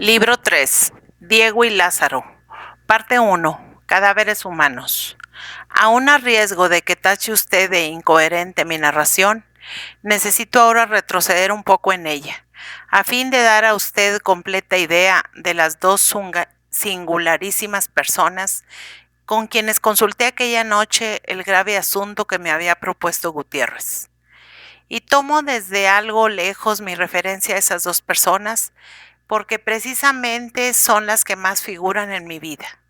Libro 3. Diego y Lázaro. Parte 1. Cadáveres humanos. Aún a riesgo de que tache usted de incoherente mi narración, necesito ahora retroceder un poco en ella, a fin de dar a usted completa idea de las dos singularísimas personas con quienes consulté aquella noche el grave asunto que me había propuesto Gutiérrez. Y tomo desde algo lejos mi referencia a esas dos personas, porque precisamente son las que más figuran en mi vida,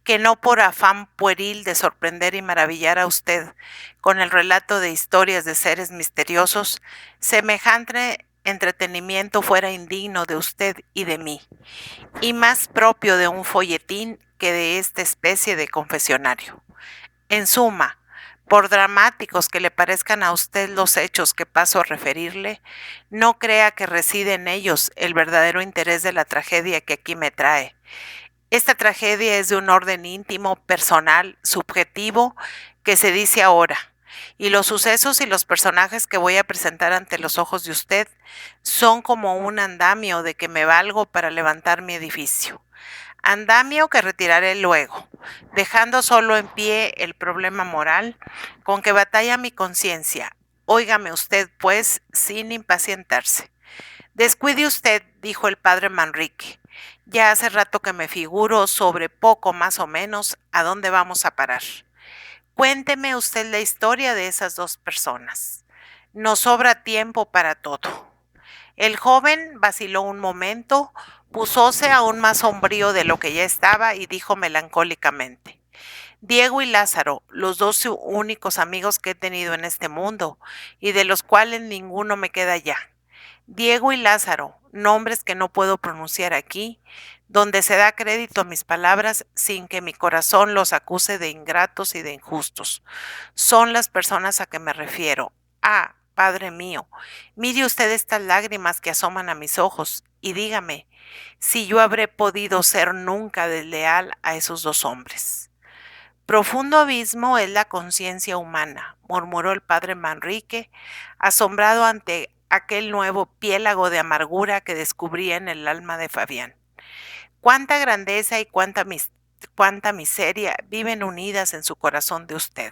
que no por afán pueril de sorprender y maravillar a usted con el relato de historias de seres misteriosos, semejante entretenimiento fuera indigno de usted y de mí, y más propio de un folletín que de esta especie de confesionario. En suma, por dramáticos que le parezcan a usted los hechos que paso a referirle, no crea que reside en ellos el verdadero interés de la tragedia que aquí me trae. Esta tragedia es de un orden íntimo, personal, subjetivo, que se dice ahora, y los sucesos y los personajes que voy a presentar ante los ojos de usted son como un andamio de que me valgo para levantar mi edificio. Andamio que retiraré luego, dejando solo en pie el problema moral con que batalla mi conciencia. Óigame usted, pues, sin impacientarse. Descuide usted, dijo el padre Manrique. Ya hace rato que me figuro sobre poco más o menos a dónde vamos a parar. Cuénteme usted la historia de esas dos personas. Nos sobra tiempo para todo. El joven vaciló un momento, púsose aún más sombrío de lo que ya estaba y dijo melancólicamente: Diego y Lázaro, los dos únicos amigos que he tenido en este mundo, y de los cuales ninguno me queda ya. Diego y Lázaro, nombres que no puedo pronunciar aquí, donde se da crédito a mis palabras sin que mi corazón los acuse de ingratos y de injustos. Son las personas a que me refiero. Ah, Padre mío, mire usted estas lágrimas que asoman a mis ojos y dígame si yo habré podido ser nunca desleal a esos dos hombres. Profundo abismo es la conciencia humana, murmuró el padre Manrique, asombrado ante aquel nuevo piélago de amargura que descubría en el alma de Fabián. Cuánta grandeza y cuánta miseria viven unidas en su corazón de usted.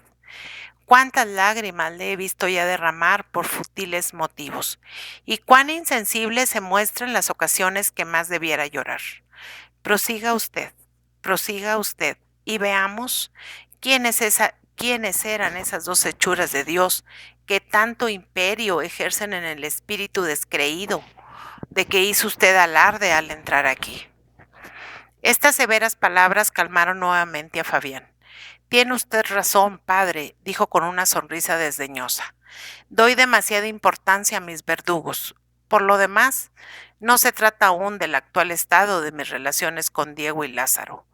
Cuántas lágrimas le he visto ya derramar por futiles motivos, y cuán insensible se muestra en las ocasiones que más debiera llorar. Prosiga usted, y veamos quiénes eran esas dos hechuras de Dios que tanto imperio ejercen en el espíritu descreído de que hizo usted alarde al entrar aquí. Estas severas palabras calmaron nuevamente a Fabián. Tiene usted razón, padre, dijo con una sonrisa desdeñosa. Doy demasiada importancia a mis verdugos. Por lo demás, no se trata aún del actual estado de mis relaciones con Diego y Lázaro.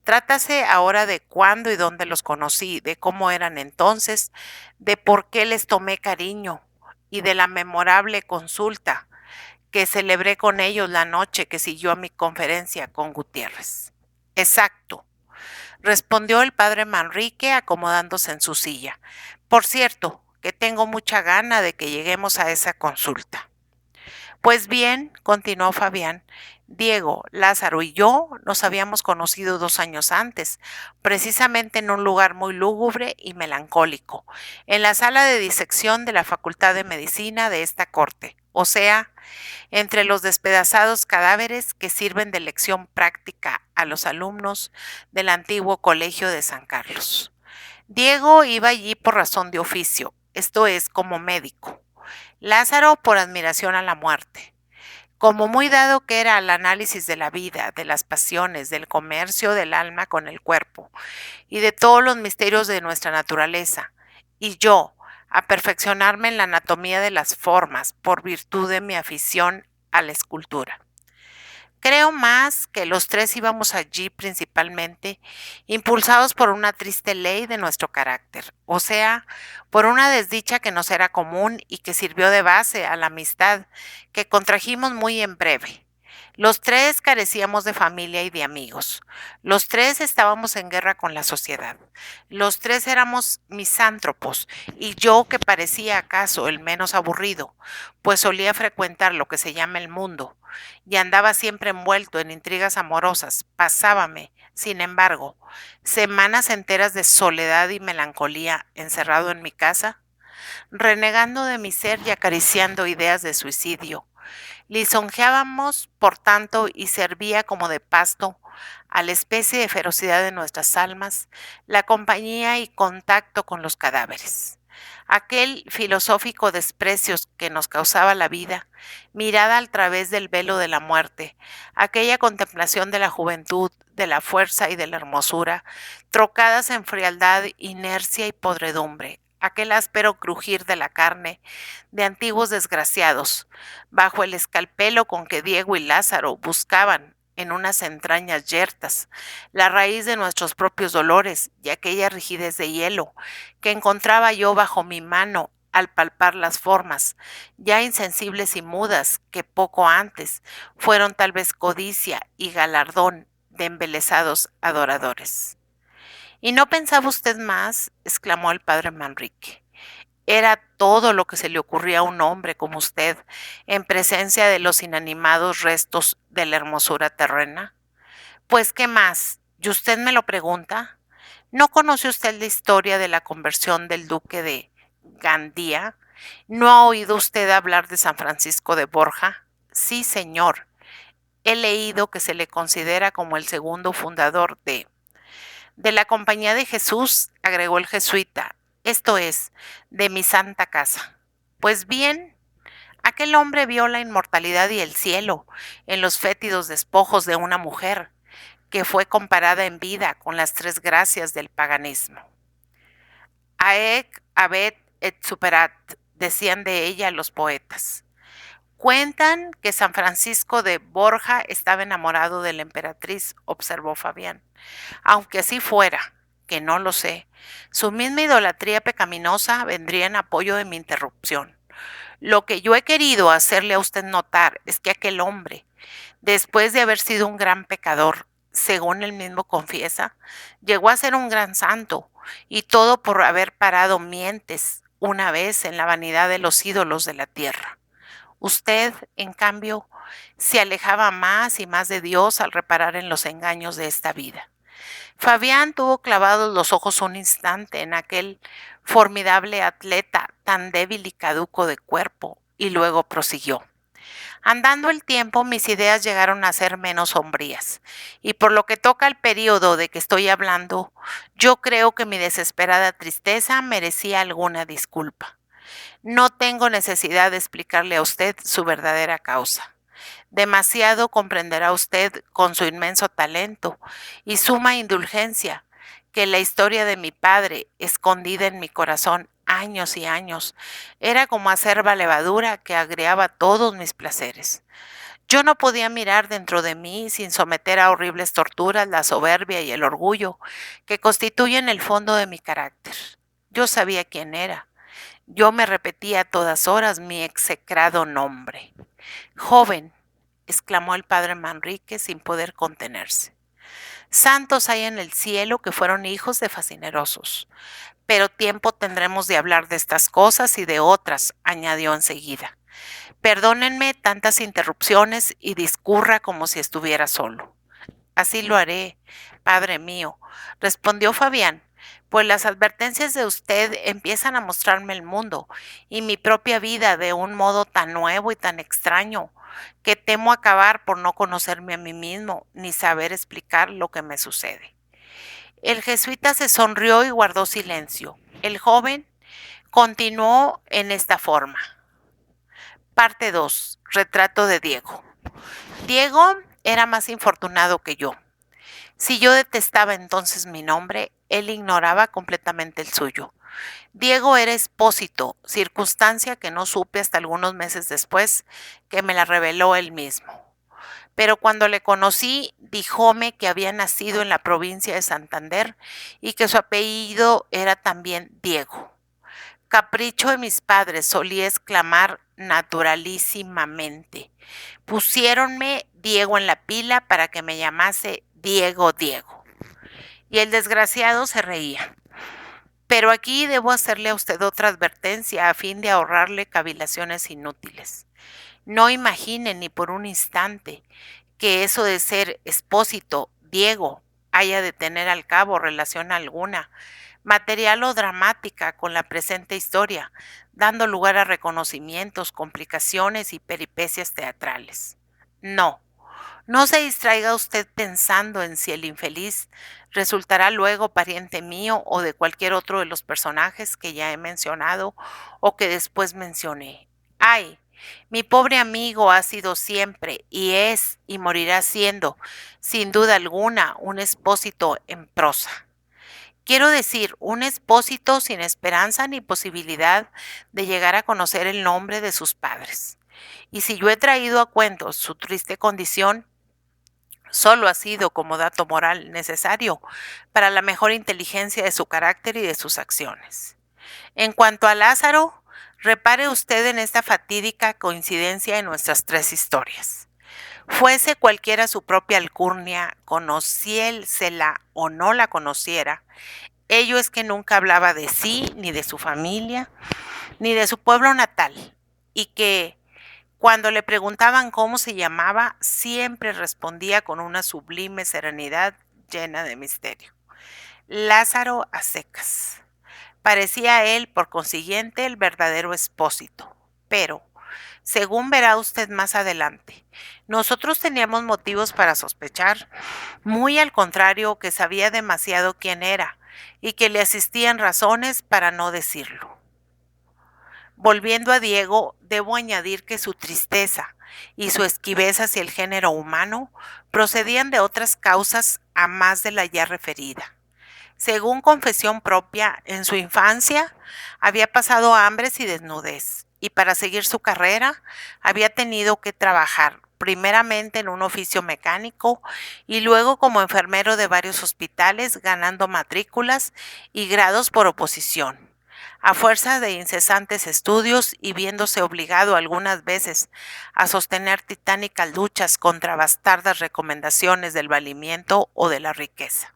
Trátase ahora de cuándo y dónde los conocí, de cómo eran entonces, de por qué les tomé cariño y de la memorable consulta que celebré con ellos la noche que siguió a mi conferencia con Gutiérrez. Exacto, respondió el padre Manrique acomodándose en su silla. Por cierto, que tengo mucha gana de que lleguemos a esa consulta. Pues bien, continuó Fabián, Diego, Lázaro y yo nos habíamos conocido 2 años antes, precisamente en un lugar muy lúgubre y melancólico, en la sala de disección de la Facultad de Medicina de esta corte, o sea, entre los despedazados cadáveres que sirven de lección práctica a los alumnos del antiguo Colegio de San Carlos. Diego iba allí por razón de oficio, esto es, como médico. Lázaro por admiración a la muerte. Como muy dado que era al análisis de la vida, de las pasiones, del comercio del alma con el cuerpo y de todos los misterios de nuestra naturaleza. Y yo, a perfeccionarme en la anatomía de las formas por virtud de mi afición a la escultura. Creo más que los tres íbamos allí principalmente impulsados por una triste ley de nuestro carácter, o sea, por una desdicha que nos era común y que sirvió de base a la amistad que contrajimos muy en breve. Los tres carecíamos de familia y de amigos. Los tres estábamos en guerra con la sociedad. Los tres éramos misántropos y yo que parecía acaso el menos aburrido, pues solía frecuentar lo que se llama el mundo y andaba siempre envuelto en intrigas amorosas. Pasábame, sin embargo, semanas enteras de soledad y melancolía encerrado en mi casa, renegando de mi ser y acariciando ideas de suicidio. Lisonjeábamos, por tanto, y servía como de pasto a la especie de ferocidad de nuestras almas, la compañía y contacto con los cadáveres. Aquel filosófico desprecio que nos causaba la vida, mirada al través del velo de la muerte, aquella contemplación de la juventud, de la fuerza y de la hermosura, trocadas en frialdad, inercia y podredumbre, aquel áspero crujir de la carne de antiguos desgraciados, bajo el escalpelo con que Diego y Lázaro buscaban en unas entrañas yertas la raíz de nuestros propios dolores y aquella rigidez de hielo que encontraba yo bajo mi mano al palpar las formas, ya insensibles y mudas, que poco antes fueron tal vez codicia y galardón de embelesados adoradores. ¿Y no pensaba usted más? Exclamó el padre Manrique. Era todo lo que se le ocurría a un hombre como usted en presencia de los inanimados restos de la hermosura terrena. Pues, ¿qué más? ¿Y usted me lo pregunta? ¿No conoce usted la historia de la conversión del duque de Gandía? ¿No ha oído usted hablar de San Francisco de Borja? Sí, señor. He leído que se le considera como el segundo fundador de la Compañía de Jesús, agregó el jesuita, esto es, de mi santa casa. Pues bien, aquel hombre vio la inmortalidad y el cielo en los fétidos despojos de una mujer que fue comparada en vida con las tres gracias del paganismo. Aec habet et superat, decían de ella los poetas. Cuentan que San Francisco de Borja estaba enamorado de la emperatriz, observó Fabián. Aunque así fuera, que no lo sé, su misma idolatría pecaminosa vendría en apoyo de mi interrupción. Lo que yo he querido hacerle a usted notar es que aquel hombre, después de haber sido un gran pecador, según él mismo confiesa, llegó a ser un gran santo, y todo por haber parado mientes una vez en la vanidad de los ídolos de la tierra. Usted, en cambio, se alejaba más y más de Dios al reparar en los engaños de esta vida. Fabián tuvo clavados los ojos un instante en aquel formidable atleta tan débil y caduco de cuerpo, y luego prosiguió. Andando el tiempo, mis ideas llegaron a ser menos sombrías, y por lo que toca al período de que estoy hablando, yo creo que mi desesperada tristeza merecía alguna disculpa. No tengo necesidad de explicarle a usted su verdadera causa. Demasiado comprenderá usted con su inmenso talento y suma indulgencia que la historia de mi padre, escondida en mi corazón años y años, era como acerba levadura que agriaba todos mis placeres. Yo no podía mirar dentro de mí sin someter a horribles torturas la soberbia y el orgullo que constituyen el fondo de mi carácter. Yo sabía quién era. Yo me repetía a todas horas mi execrado nombre. Joven, exclamó el padre Manrique sin poder contenerse. Santos hay en el cielo que fueron hijos de fascinerosos, pero tiempo tendremos de hablar de estas cosas y de otras, añadió enseguida. Perdónenme tantas interrupciones y discurra como si estuviera solo. Así lo haré, padre mío, respondió Fabián, pues las advertencias de usted empiezan a mostrarme el mundo y mi propia vida de un modo tan nuevo y tan extraño, que temo acabar por no conocerme a mí mismo ni saber explicar lo que me sucede. El jesuita se sonrió y guardó silencio. El joven continuó en esta forma. Parte 2. Retrato de Diego. Diego era más infortunado que yo. Si yo detestaba entonces mi nombre, él ignoraba completamente el suyo. Diego era Espósito, circunstancia que no supe hasta algunos meses después, que me la reveló él mismo. Pero cuando le conocí, díjome que había nacido en la provincia de Santander y que su apellido era también Diego. Capricho de mis padres, solía exclamar naturalísimamente. Pusiéronme Diego en la pila para que me llamase Diego Diego. Y el desgraciado se reía. Pero aquí debo hacerle a usted otra advertencia a fin de ahorrarle cavilaciones inútiles. No imagine ni por un instante que eso de ser Expósito Diego haya de tener al cabo relación alguna, material o dramática, con la presente historia, dando lugar a reconocimientos, complicaciones y peripecias teatrales. No, no se distraiga usted pensando en si el infeliz resultará luego pariente mío o de cualquier otro de los personajes que ya he mencionado o que después mencioné. ¡Ay! Mi pobre amigo ha sido siempre y es y morirá siendo, sin duda alguna, un Expósito en prosa. Quiero decir, un Expósito sin esperanza ni posibilidad de llegar a conocer el nombre de sus padres. Y si yo he traído a cuento su triste condición, solo ha sido como dato moral necesario para la mejor inteligencia de su carácter y de sus acciones. En cuanto a Lázaro, repare usted en esta fatídica coincidencia en nuestras tres historias. Fuese cualquiera su propia alcurnia, conociésela o no la conociera, ello es que nunca hablaba de sí, ni de su familia, ni de su pueblo natal, y que, cuando le preguntaban cómo se llamaba, siempre respondía con una sublime serenidad llena de misterio. Lázaro a secas. Parecía él, por consiguiente, el verdadero Expósito. Pero, según verá usted más adelante, nosotros teníamos motivos para sospechar, muy al contrario, que sabía demasiado quién era y que le asistían razones para no decirlo. Volviendo a Diego, debo añadir que su tristeza y su esquiveza hacia el género humano procedían de otras causas a más de la ya referida. Según confesión propia, en su infancia había pasado hambres y desnudez, y para seguir su carrera había tenido que trabajar primeramente en un oficio mecánico y luego como enfermero de varios hospitales, ganando matrículas y grados por oposición. A fuerza de incesantes estudios y viéndose obligado algunas veces a sostener titánicas luchas contra bastardas recomendaciones del valimiento o de la riqueza.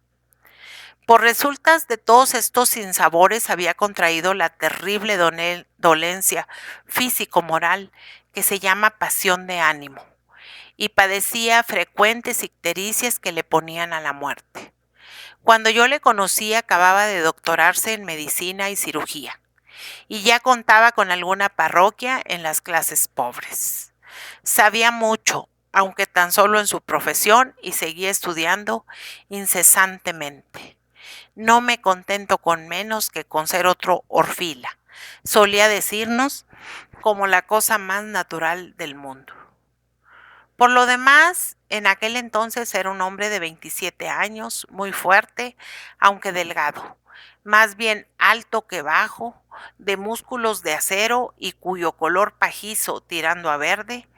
Por resultas de todos estos sinsabores había contraído la terrible dolencia físico-moral que se llama pasión de ánimo, y padecía frecuentes ictericias que le ponían a la muerte. Cuando yo le conocí, acababa de doctorarse en medicina y cirugía, y ya contaba con alguna parroquia en las clases pobres. Sabía mucho, aunque tan solo en su profesión, y seguía estudiando incesantemente. No me contento con menos que con ser otro Orfila, solía decirnos, como la cosa más natural del mundo. Por lo demás, en aquel entonces era un hombre de 27 años, muy fuerte, aunque delgado, más bien alto que bajo, de músculos de acero y cuyo color pajizo tirando a verde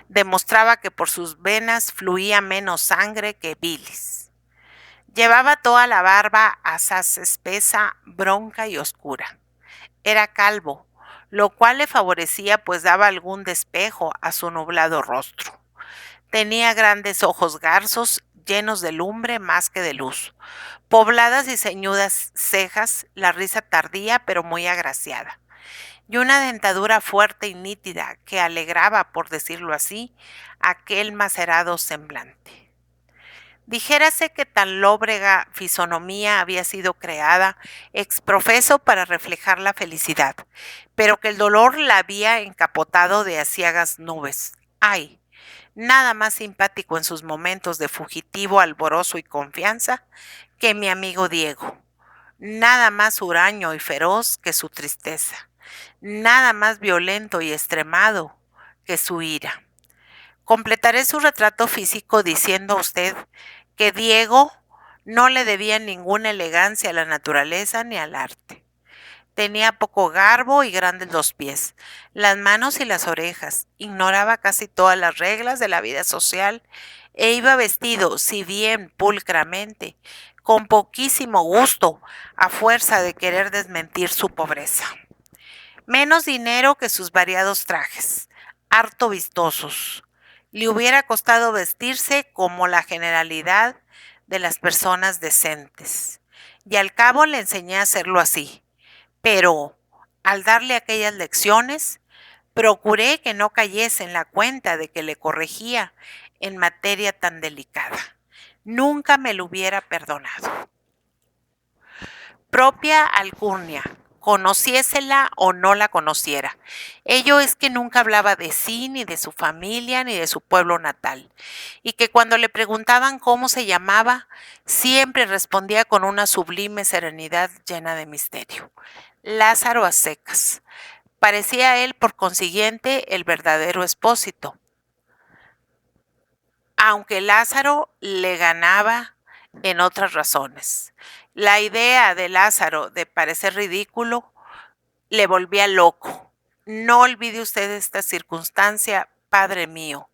demostraba que por sus venas fluía menos sangre que bilis. Llevaba toda la barba asaz espesa, bronca y oscura. Era calvo, lo cual le favorecía, pues daba algún despejo a su nublado rostro. Tenía grandes ojos garzos, llenos de lumbre más que de luz, pobladas y ceñudas cejas, la risa tardía pero muy agraciada, y una dentadura fuerte y nítida que alegraba, por decirlo así, aquel macerado semblante. Dijérase que tan lóbrega fisonomía había sido creada ex profeso para reflejar la felicidad, pero que el dolor la había encapotado de aciagas nubes. ¡Ay! Nada más simpático en sus momentos de fugitivo alborozo y confianza que mi amigo Diego. Nada más huraño y feroz que su tristeza. Nada más violento y extremado que su ira. Completaré su retrato físico diciendo a usted que Diego no le debía ninguna elegancia a la naturaleza ni al arte. Tenía poco garbo y grandes los pies, las manos y las orejas, ignoraba casi todas las reglas de la vida social e iba vestido, si bien pulcramente, con poquísimo gusto, a fuerza de querer desmentir su pobreza. Menos dinero que sus variados trajes, harto vistosos, Le hubiera costado vestirse como la generalidad de las personas decentes. Y al cabo le enseñé a hacerlo así. Pero al darle aquellas lecciones, procuré que no cayese en la cuenta de que le corregía en materia tan delicada. Nunca me lo hubiera perdonado. Propia alcurnia, conociésela o no la conociera. Ello es que nunca hablaba de sí, ni de su familia, ni de su pueblo natal, y que cuando le preguntaban cómo se llamaba, siempre respondía con una sublime serenidad llena de misterio. Lázaro a secas. Parecía él, por consiguiente, el verdadero Expósito, aunque Lázaro le ganaba en otras razones. La idea de Lázaro de parecer ridículo le volvía loco. No olvide usted esta circunstancia, padre mío.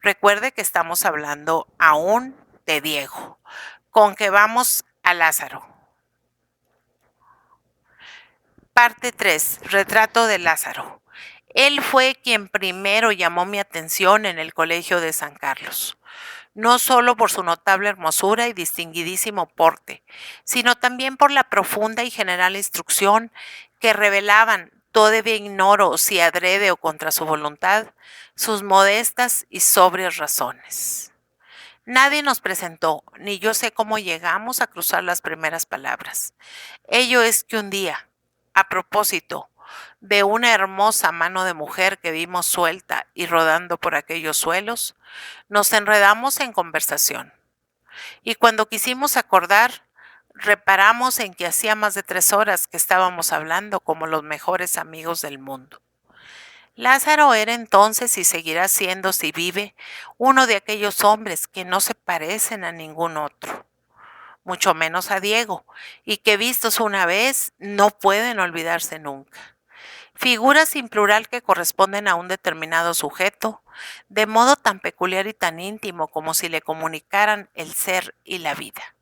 Recuerde que estamos hablando aún de Diego. Con que vamos a Lázaro. Parte 3. Retrato de Lázaro. Él fue quien primero llamó mi atención en el Colegio de San Carlos, no solo por su notable hermosura y distinguidísimo porte, sino también por la profunda y general instrucción que revelaban, todavía ignoro si adrede o contra su voluntad, sus modestas y sobrias razones. Nadie nos presentó, ni yo sé cómo llegamos a cruzar las primeras palabras. Ello es que un día, a propósito de una hermosa mano de mujer que vimos suelta y rodando por aquellos suelos, nos enredamos en conversación. Y cuando quisimos acordar, reparamos en que hacía más de 3 horas que estábamos hablando como los mejores amigos del mundo. Lázaro era entonces y seguirá siendo, si vive, uno de aquellos hombres que no se parecen a ningún otro, mucho menos a Diego, y que vistos una vez no pueden olvidarse nunca. Figuras sin plural que corresponden a un determinado sujeto, de modo tan peculiar y tan íntimo como si le comunicaran el ser y la vida.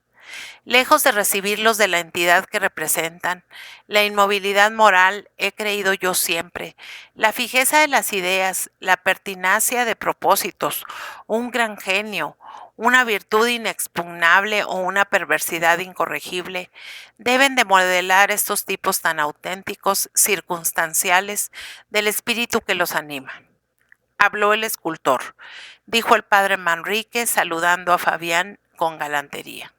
Lejos de recibirlos de la entidad que representan, la inmovilidad moral, he creído yo siempre, la fijeza de las ideas, la pertinacia de propósitos, un gran genio, una virtud inexpugnable o una perversidad incorregible, deben de modelar estos tipos tan auténticos, circunstanciales, del espíritu que los anima. Habló el escultor, dijo el padre Manrique, saludando a Fabián con galantería.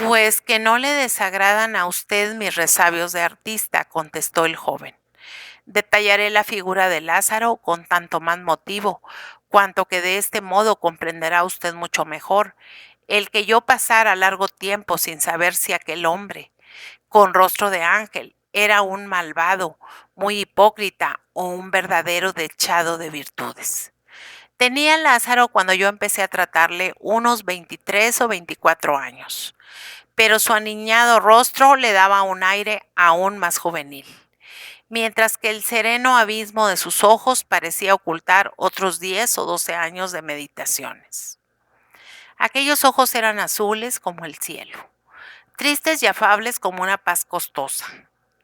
Pues que no le desagradan a usted mis resabios de artista, contestó el joven. Detallaré la figura de Lázaro con tanto más motivo, cuanto que de este modo comprenderá usted mucho mejor el que yo pasara largo tiempo sin saber si aquel hombre, con rostro de ángel, era un malvado, muy hipócrita o un verdadero dechado de virtudes. Tenía Lázaro cuando yo empecé a tratarle unos 23 o 24 años, pero su aniñado rostro le daba un aire aún más juvenil, mientras que el sereno abismo de sus ojos parecía ocultar otros 10 o 12 años de meditaciones. Aquellos ojos eran azules como el cielo, tristes y afables como una paz costosa,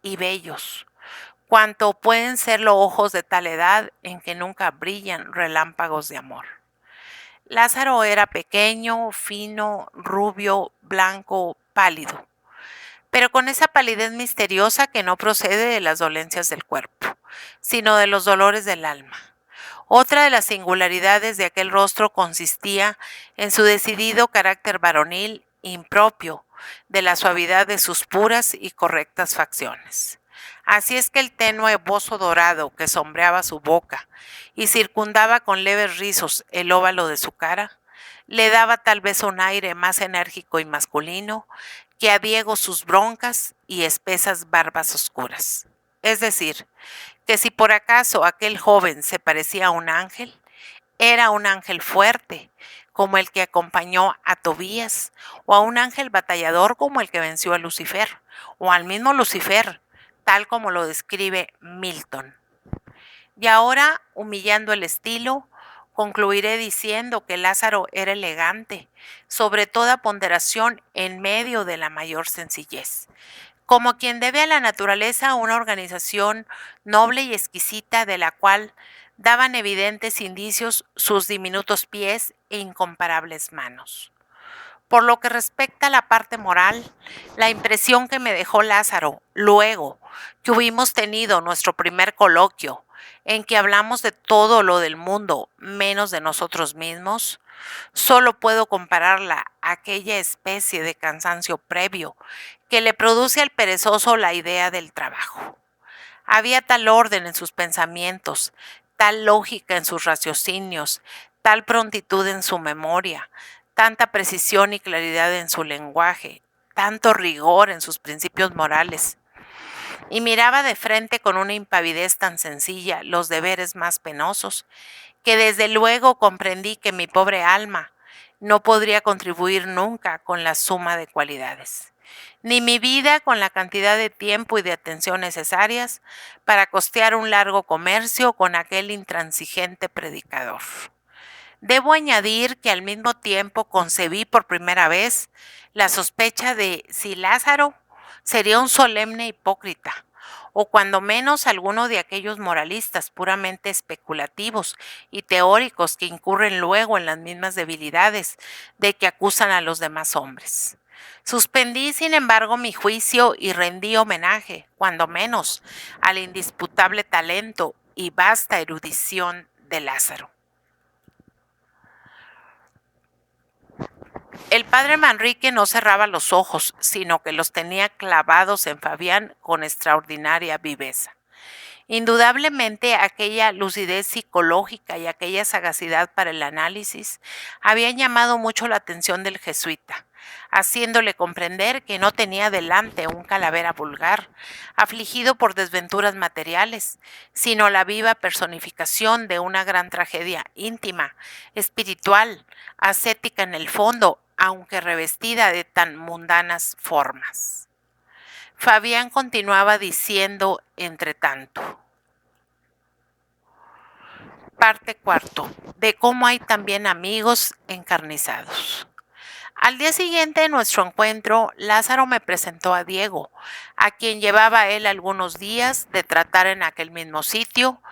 y bellos, cuanto pueden ser los ojos de tal edad en que nunca brillan relámpagos de amor. Lázaro era pequeño, fino, rubio, blanco, pálido, pero con esa palidez misteriosa que no procede de las dolencias del cuerpo, sino de los dolores del alma. Otra de las singularidades de aquel rostro consistía en su decidido carácter varonil impropio de la suavidad de sus puras y correctas facciones. Así es que el tenue bozo dorado que sombreaba su boca y circundaba con leves rizos el óvalo de su cara, le daba tal vez un aire más enérgico y masculino que a Diego sus broncas y espesas barbas oscuras. Es decir, que si por acaso aquel joven se parecía a un ángel, era un ángel fuerte, como el que acompañó a Tobías, o a un ángel batallador como el que venció a Lucifer, o al mismo Lucifer, tal como lo describe Milton. Y ahora, humillando el estilo, concluiré diciendo que Lázaro era elegante, sobre toda ponderación en medio de la mayor sencillez, como quien debe a la naturaleza una organización noble y exquisita de la cual daban evidentes indicios sus diminutos pies e incomparables manos. Por lo que respecta a la parte moral, la impresión que me dejó Lázaro, luego que hubimos tenido nuestro primer coloquio, en que hablamos de todo lo del mundo menos de nosotros mismos, solo puedo compararla a aquella especie de cansancio previo que le produce al perezoso la idea del trabajo. Había tal orden en sus pensamientos, tal lógica en sus raciocinios, tal prontitud en su memoria, tanta precisión y claridad en su lenguaje, tanto rigor en sus principios morales. Y miraba de frente con una impavidez tan sencilla los deberes más penosos, que desde luego comprendí que mi pobre alma no podría contribuir nunca con la suma de cualidades, ni mi vida con la cantidad de tiempo y de atención necesarias para costear un largo comercio con aquel intransigente predicador. Debo añadir que al mismo tiempo concebí por primera vez la sospecha de si Lázaro sería un solemne hipócrita, o cuando menos alguno de aquellos moralistas puramente especulativos y teóricos que incurren luego en las mismas debilidades de que acusan a los demás hombres. Suspendí, sin embargo, mi juicio y rendí homenaje, cuando menos, al indisputable talento y vasta erudición de Lázaro. El padre Manrique no cerraba los ojos, sino que los tenía clavados en Fabián con extraordinaria viveza. Indudablemente aquella lucidez psicológica y aquella sagacidad para el análisis habían llamado mucho la atención del jesuita, haciéndole comprender que no tenía delante un calavera vulgar, afligido por desventuras materiales, sino la viva personificación de una gran tragedia íntima, espiritual, ascética en el fondo, aunque revestida de tan mundanas formas. Fabián continuaba diciendo entre tanto. Parte cuarto, de cómo hay también amigos encarnizados. Al día siguiente de nuestro encuentro, Lázaro me presentó a Diego, a quien llevaba él algunos días de tratar en aquel mismo sitio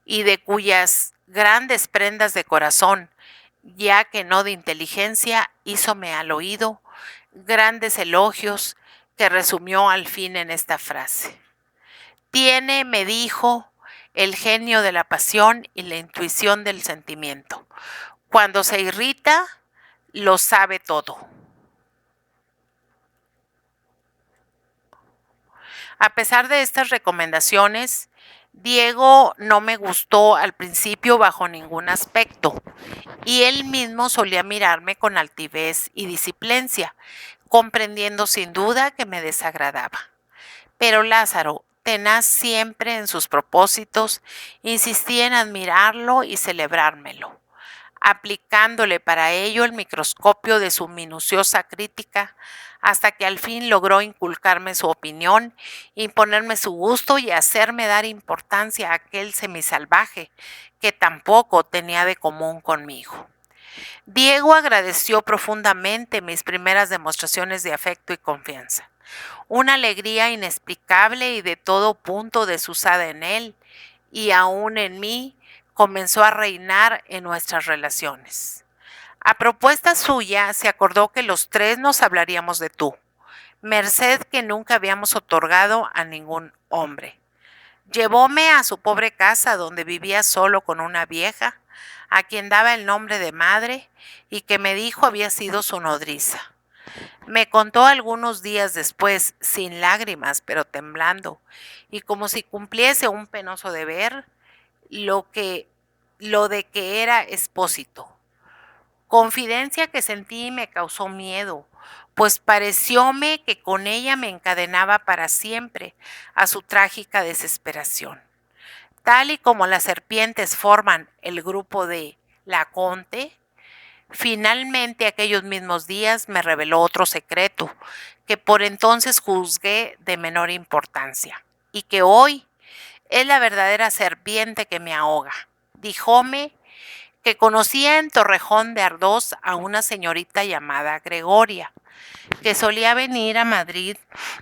y de cuyas grandes prendas de corazón, ya que no de inteligencia, hízome al oído grandes elogios que resumió al fin en esta frase. Tiene, me dijo, el genio de la pasión y la intuición del sentimiento. Cuando se irrita, lo sabe todo. A pesar de estas recomendaciones, Diego no me gustó al principio bajo ningún aspecto, y él mismo solía mirarme con altivez y disciplicia, comprendiendo sin duda que me desagradaba. Pero Lázaro, tenaz siempre en sus propósitos, insistía en admirarlo y celebrármelo, aplicándole para ello el microscopio de su minuciosa crítica, hasta que al fin logró inculcarme su opinión, imponerme su gusto y hacerme dar importancia a aquel semisalvaje que tampoco tenía de común conmigo. Diego agradeció profundamente mis primeras demostraciones de afecto y confianza. Una alegría inexplicable y de todo punto desusada en él y aún en mí comenzó a reinar en nuestras relaciones. A propuesta suya se acordó que los tres nos hablaríamos de tú, merced que nunca habíamos otorgado a ningún hombre. Llevóme a su pobre casa donde vivía solo con una vieja, a quien daba el nombre de madre y que me dijo había sido su nodriza. Me contó algunos días después, sin lágrimas, pero temblando, y como si cumpliese un penoso deber, lo de que era expósito. Confidencia que sentí y me causó miedo, pues parecióme que con ella me encadenaba para siempre a su trágica desesperación. Tal y como las serpientes forman el grupo de Laconte, finalmente aquellos mismos días me reveló otro secreto que por entonces juzgué de menor importancia y que hoy es la verdadera serpiente que me ahoga. Díjome que conocía en Torrejón de Ardoz a una señorita llamada Gregoria, que solía venir a Madrid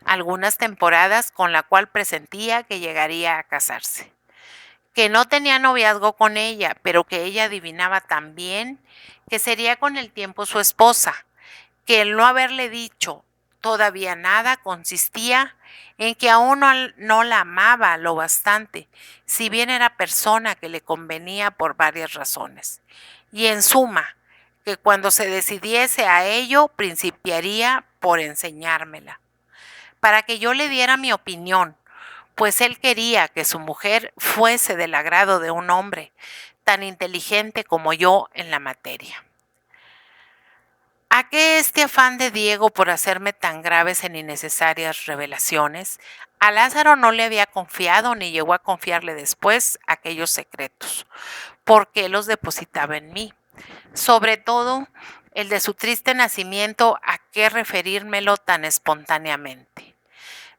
algunas temporadas, con la cual presentía que llegaría a casarse. que no tenía noviazgo con ella, pero que ella adivinaba también que sería con el tiempo su esposa, que el no haberle dicho todavía nada consistía en que aún no la amaba lo bastante, si bien era persona que le convenía por varias razones. Y en suma, que cuando se decidiese a ello, principiaría por enseñármela, para que yo le diera mi opinión, pues él quería que su mujer fuese del agrado de un hombre tan inteligente como yo en la materia. ¿A qué este afán de Diego por hacerme tan graves e innecesarias revelaciones? A Lázaro no le había confiado ni llegó a confiarle después aquellos secretos, porque los depositaba en mí. Sobre todo, el de su triste nacimiento, ¿a qué referírmelo tan espontáneamente?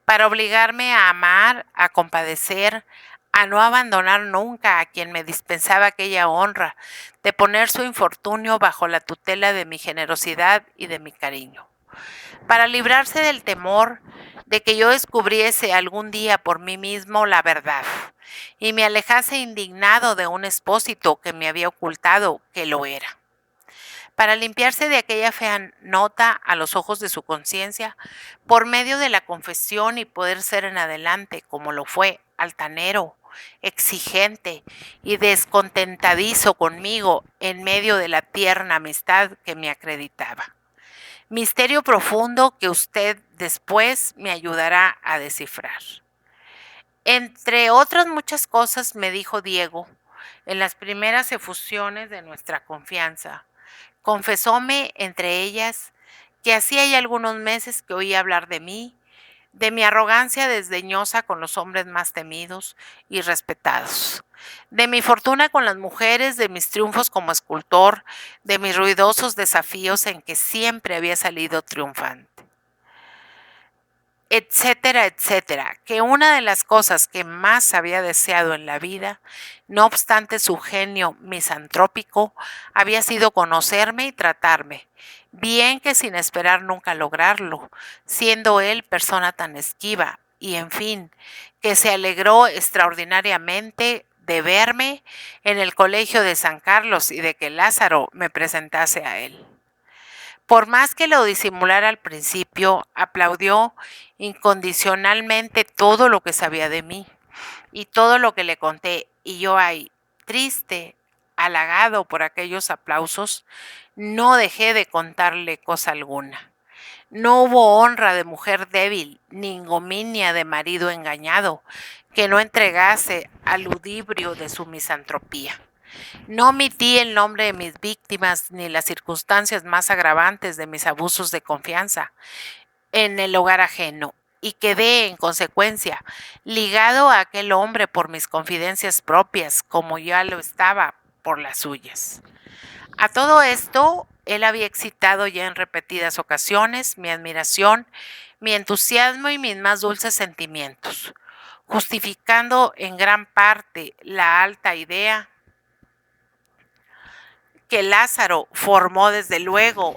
Para obligarme a amar, a compadecer, a no abandonar nunca a quien me dispensaba aquella honra de poner su infortunio bajo la tutela de mi generosidad y de mi cariño. Para librarse del temor de que yo descubriese algún día por mí mismo la verdad y me alejase indignado de un expósito que me había ocultado que lo era. Para limpiarse de aquella fea nota a los ojos de su conciencia, por medio de la confesión y poder ser en adelante, como lo fue, altanero, exigente y descontentadizo conmigo en medio de la tierna amistad que me acreditaba. Misterio profundo que usted después me ayudará a descifrar. Entre otras muchas cosas me dijo Diego, en las primeras efusiones de nuestra confianza, confesóme entre ellas que hacía ya algunos meses que oía hablar de mi arrogancia desdeñosa con los hombres más temidos y respetados, de mi fortuna con las mujeres, de mis triunfos como escultor, de mis ruidosos desafíos en que siempre había salido triunfante, etcétera, etcétera, que una de las cosas que más había deseado en la vida, no obstante su genio misantrópico, había sido conocerme y tratarme, bien que sin esperar nunca lograrlo, siendo él persona tan esquiva, y en fin, que se alegró extraordinariamente de verme en el colegio de San Carlos y de que Lázaro me presentase a él. Por más que lo disimulara al principio, aplaudió incondicionalmente todo lo que sabía de mí y todo lo que le conté, y yo ahí, triste, halagado por aquellos aplausos, no dejé de contarle cosa alguna. No hubo honra de mujer débil, ni ignominia de marido engañado, que no entregase al ludibrio de su misantropía. No omití el nombre de mis víctimas ni las circunstancias más agravantes de mis abusos de confianza en el hogar ajeno, y quedé, en consecuencia, ligado a aquel hombre por mis confidencias propias, como ya lo estaba por las suyas. A todo esto, él había excitado ya en repetidas ocasiones mi admiración, mi entusiasmo y mis más dulces sentimientos, justificando en gran parte la alta idea que Lázaro formó desde luego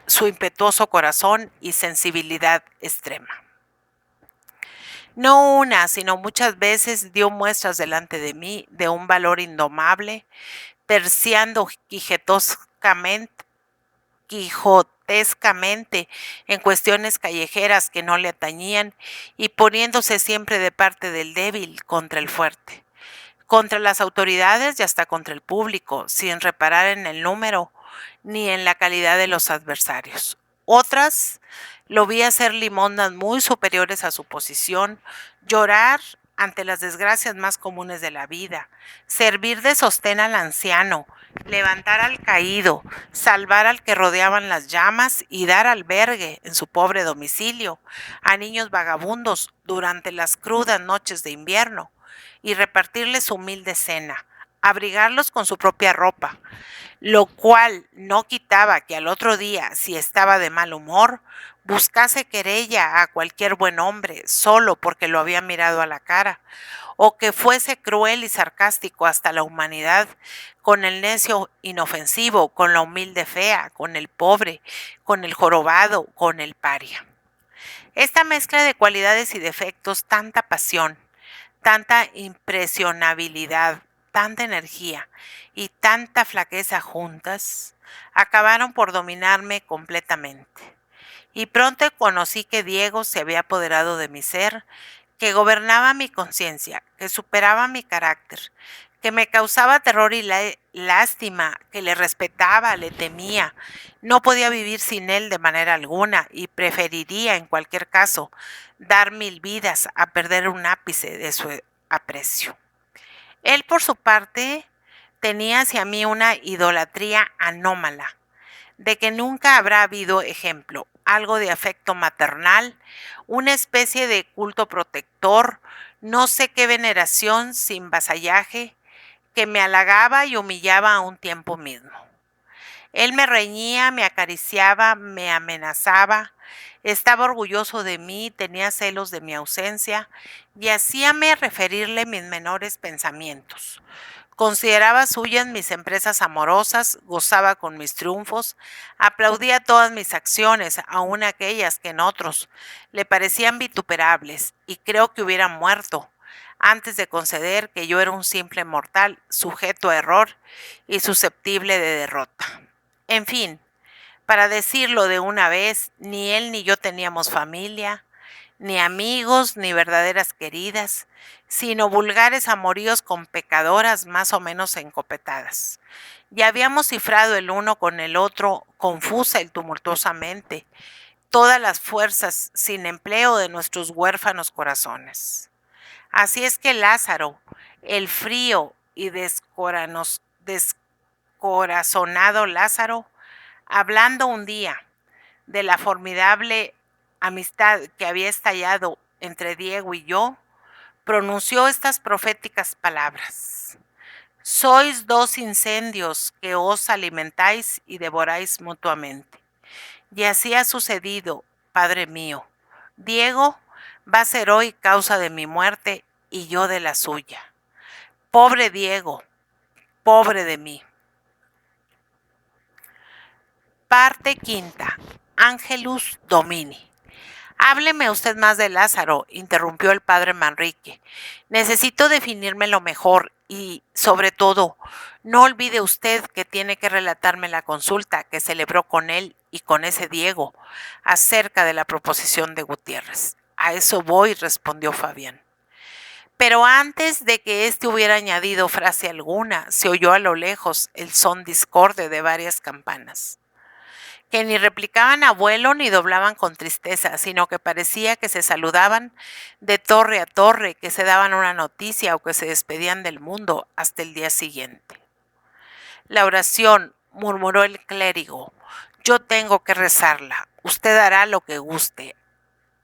su impetuoso corazón y sensibilidad extrema. No una, sino muchas veces dio muestras delante de mí de un valor indomable, terciando quijotescamente en cuestiones callejeras que no le atañían y poniéndose siempre de parte del débil contra el fuerte, contra las autoridades y hasta contra el público, sin reparar en el número ni en la calidad de los adversarios. Otras lo vi hacer limonas muy superiores a su posición, llorar ante las desgracias más comunes de la vida, servir de sostén al anciano, levantar al caído, salvar al que rodeaban las llamas y dar albergue en su pobre domicilio a niños vagabundos durante las crudas noches de invierno y repartirles su humilde cena, abrigarlos con su propia ropa, lo cual no quitaba que al otro día, si estaba de mal humor, buscase querella a cualquier buen hombre solo porque lo había mirado a la cara, o que fuese cruel y sarcástico hasta la humanidad, con el necio inofensivo, con la humilde fea, con el pobre, con el jorobado, con el paria. Esta mezcla de cualidades y defectos, tanta pasión, tanta impresionabilidad, tanta energía y tanta flaqueza juntas acabaron por dominarme completamente. Y pronto conocí que Diego se había apoderado de mi ser, que gobernaba mi conciencia, que superaba mi carácter, que me causaba terror y lástima, que le respetaba, le temía. No podía vivir sin él de manera alguna y preferiría, en cualquier caso, dar 1000 vidas a perder un ápice de su aprecio. Él, por su parte, tenía hacia mí una idolatría anómala, de que nunca habrá habido ejemplo, algo de afecto maternal, una especie de culto protector, no sé qué veneración sin vasallaje, que me halagaba y humillaba a un tiempo mismo. Él me reñía, me acariciaba, me amenazaba, estaba orgulloso de mí, tenía celos de mi ausencia y hacíame referirle mis menores pensamientos. Consideraba suyas mis empresas amorosas, gozaba con mis triunfos, aplaudía todas mis acciones, aun aquellas que en otros le parecían vituperables, y creo que hubiera muerto antes de conceder que yo era un simple mortal, sujeto a error y susceptible de derrota. En fin, para decirlo de una vez, ni él ni yo teníamos familia, ni amigos, ni verdaderas queridas, sino vulgares amoríos con pecadoras más o menos encopetadas. Y habíamos cifrado el uno con el otro confusa y tumultuosamente todas las fuerzas sin empleo de nuestros huérfanos corazones. Así es que Lázaro, el frío y descorazonado Lázaro, hablando un día de la formidable amistad que había estallado entre Diego y yo, pronunció estas proféticas palabras: sois dos incendios que os alimentáis y devoráis mutuamente. Y así ha sucedido, Padre mío. Diego va a ser hoy causa de mi muerte y yo de la suya. Pobre Diego, pobre de mí. Parte quinta. Angelus Domini. Hábleme usted más de Lázaro, interrumpió el padre Manrique. Necesito definírmelo mejor y, sobre todo, no olvide usted que tiene que relatarme la consulta que celebró con él y con ese Diego acerca de la proposición de Gutiérrez. A eso voy, respondió Fabián. Pero antes de que éste hubiera añadido frase alguna, se oyó a lo lejos el son discorde de varias campanas, que ni replicaban a vuelo ni doblaban con tristeza, sino que parecía que se saludaban de torre a torre, que se daban una noticia o que se despedían del mundo hasta el día siguiente. La oración, murmuró el clérigo, yo tengo que rezarla, usted hará lo que guste.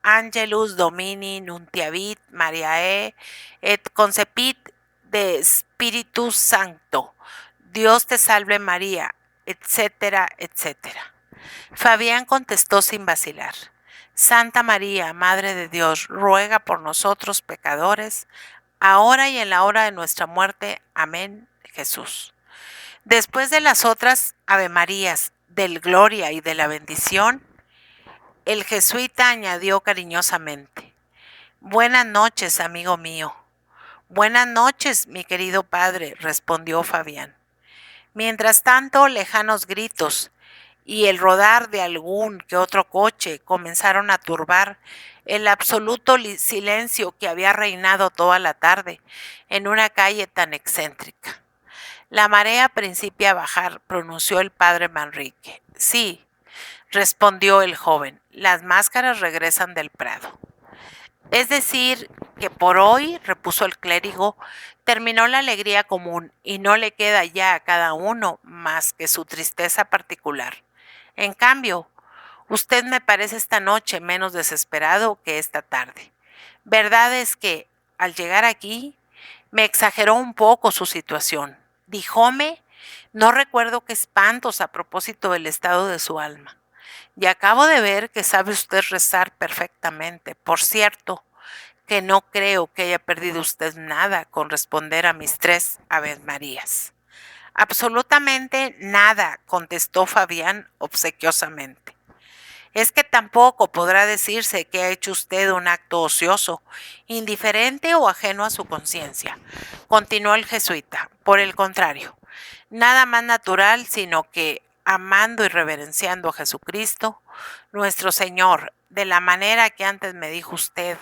Angelus Domini nuntiavit Mariae et concepit de Spiritus Sancto. Dios te salve María, etcétera, etcétera. Fabián contestó sin vacilar: Santa María, Madre de Dios, ruega por nosotros pecadores, ahora y en la hora de nuestra muerte. Amén, Jesús. Después de las otras Ave Marías, del Gloria y de la bendición, el jesuita añadió cariñosamente: Buenas noches, amigo mío. Buenas noches, mi querido padre, respondió Fabián. Mientras tanto, lejanos gritos y el rodar de algún que otro coche comenzaron a turbar el absoluto silencio que había reinado toda la tarde en una calle tan excéntrica. La marea principia a bajar, pronunció el padre Manrique. Sí, respondió el joven, las máscaras regresan del Prado. Es decir, que por hoy, repuso el clérigo, terminó la alegría común y no le queda ya a cada uno más que su tristeza particular. En cambio, usted me parece esta noche menos desesperado que esta tarde. Verdad es que, al llegar aquí, me exageró un poco su situación. Díjome, no recuerdo qué espantos a propósito del estado de su alma. Y acabo de ver que sabe usted rezar perfectamente. Por cierto, que no creo que haya perdido usted nada con responder a mis 3 Aves Marías. Absolutamente nada, contestó Fabián obsequiosamente. Es que tampoco podrá decirse que ha hecho usted un acto ocioso, indiferente o ajeno a su conciencia, continuó el jesuita. Por el contrario, nada más natural sino que, amando y reverenciando a Jesucristo, nuestro Señor, de la manera que antes me dijo usted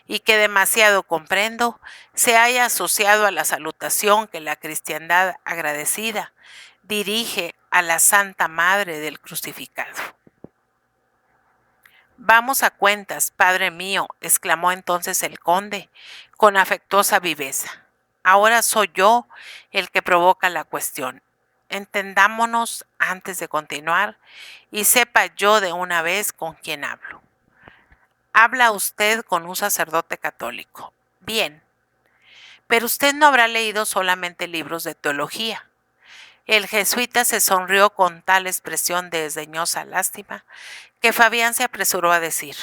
y que demasiado comprendo, se haya asociado a la salutación que la cristiandad agradecida dirige a la Santa Madre del Crucificado. Vamos a cuentas, padre mío, exclamó entonces el conde, con afectuosa viveza. Ahora soy yo el que provoca la cuestión. Entendámonos antes de continuar y sepa yo de una vez con quién hablo. Habla usted con un sacerdote católico. Bien, pero usted no habrá leído solamente libros de teología. El jesuita se sonrió con tal expresión de desdeñosa lástima que Fabián se apresuró a decir: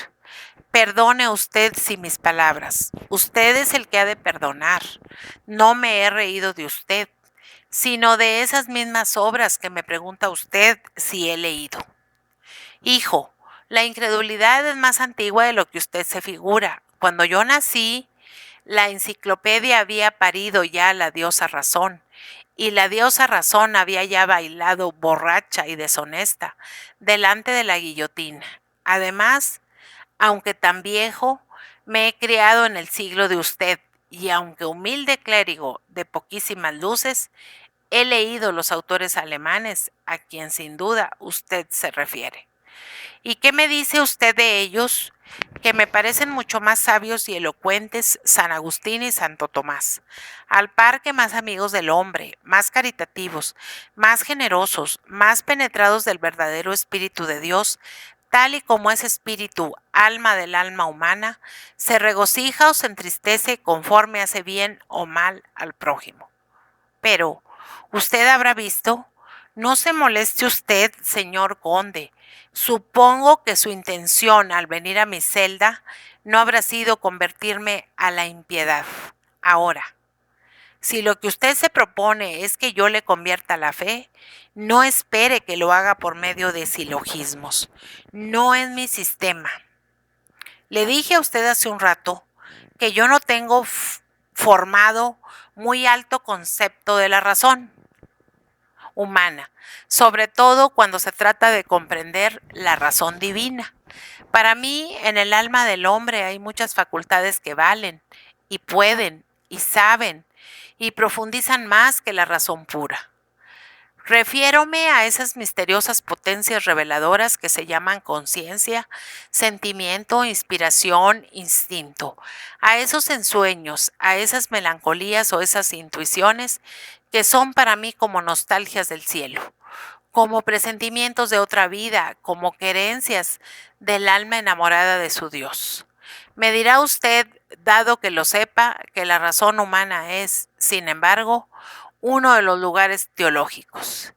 perdone usted si mis palabras. Usted es el que ha de perdonar. No me he reído de usted, sino de esas mismas obras que me pregunta usted si he leído. Hijo, la incredulidad es más antigua de lo que usted se figura. Cuando yo nací, la enciclopedia había parido ya a la diosa razón, y la diosa razón había ya bailado borracha y deshonesta delante de la guillotina. Además, aunque tan viejo, me he criado en el siglo de usted, y aunque humilde clérigo de poquísimas luces, he leído los autores alemanes a quien sin duda usted se refiere. ¿Y qué me dice usted de ellos? Que me parecen mucho más sabios y elocuentes San Agustín y Santo Tomás, al par que más amigos del hombre, más caritativos, más generosos, más penetrados del verdadero Espíritu de Dios, tal y como ese espíritu, alma del alma humana, se regocija o se entristece conforme hace bien o mal al prójimo. Pero, usted habrá visto, no se moleste usted, señor conde. Supongo que su intención al venir a mi celda no habrá sido convertirme a la impiedad. Ahora, si lo que usted se propone es que yo le convierta a la fe, no espere que lo haga por medio de silogismos. No es mi sistema. Le dije a usted hace un rato que yo no tengo formado muy alto concepto de la razón humana, sobre todo cuando se trata de comprender la razón divina. Para mí, en el alma del hombre hay muchas facultades que valen, y pueden, y saben, y profundizan más que la razón pura. Refiérome a esas misteriosas potencias reveladoras que se llaman conciencia, sentimiento, inspiración, instinto, a esos ensueños, a esas melancolías o esas intuiciones que son para mí como nostalgias del cielo, como presentimientos de otra vida, como querencias del alma enamorada de su Dios. Me dirá usted, dado que lo sepa, que la razón humana es, sin embargo, uno de los lugares teológicos.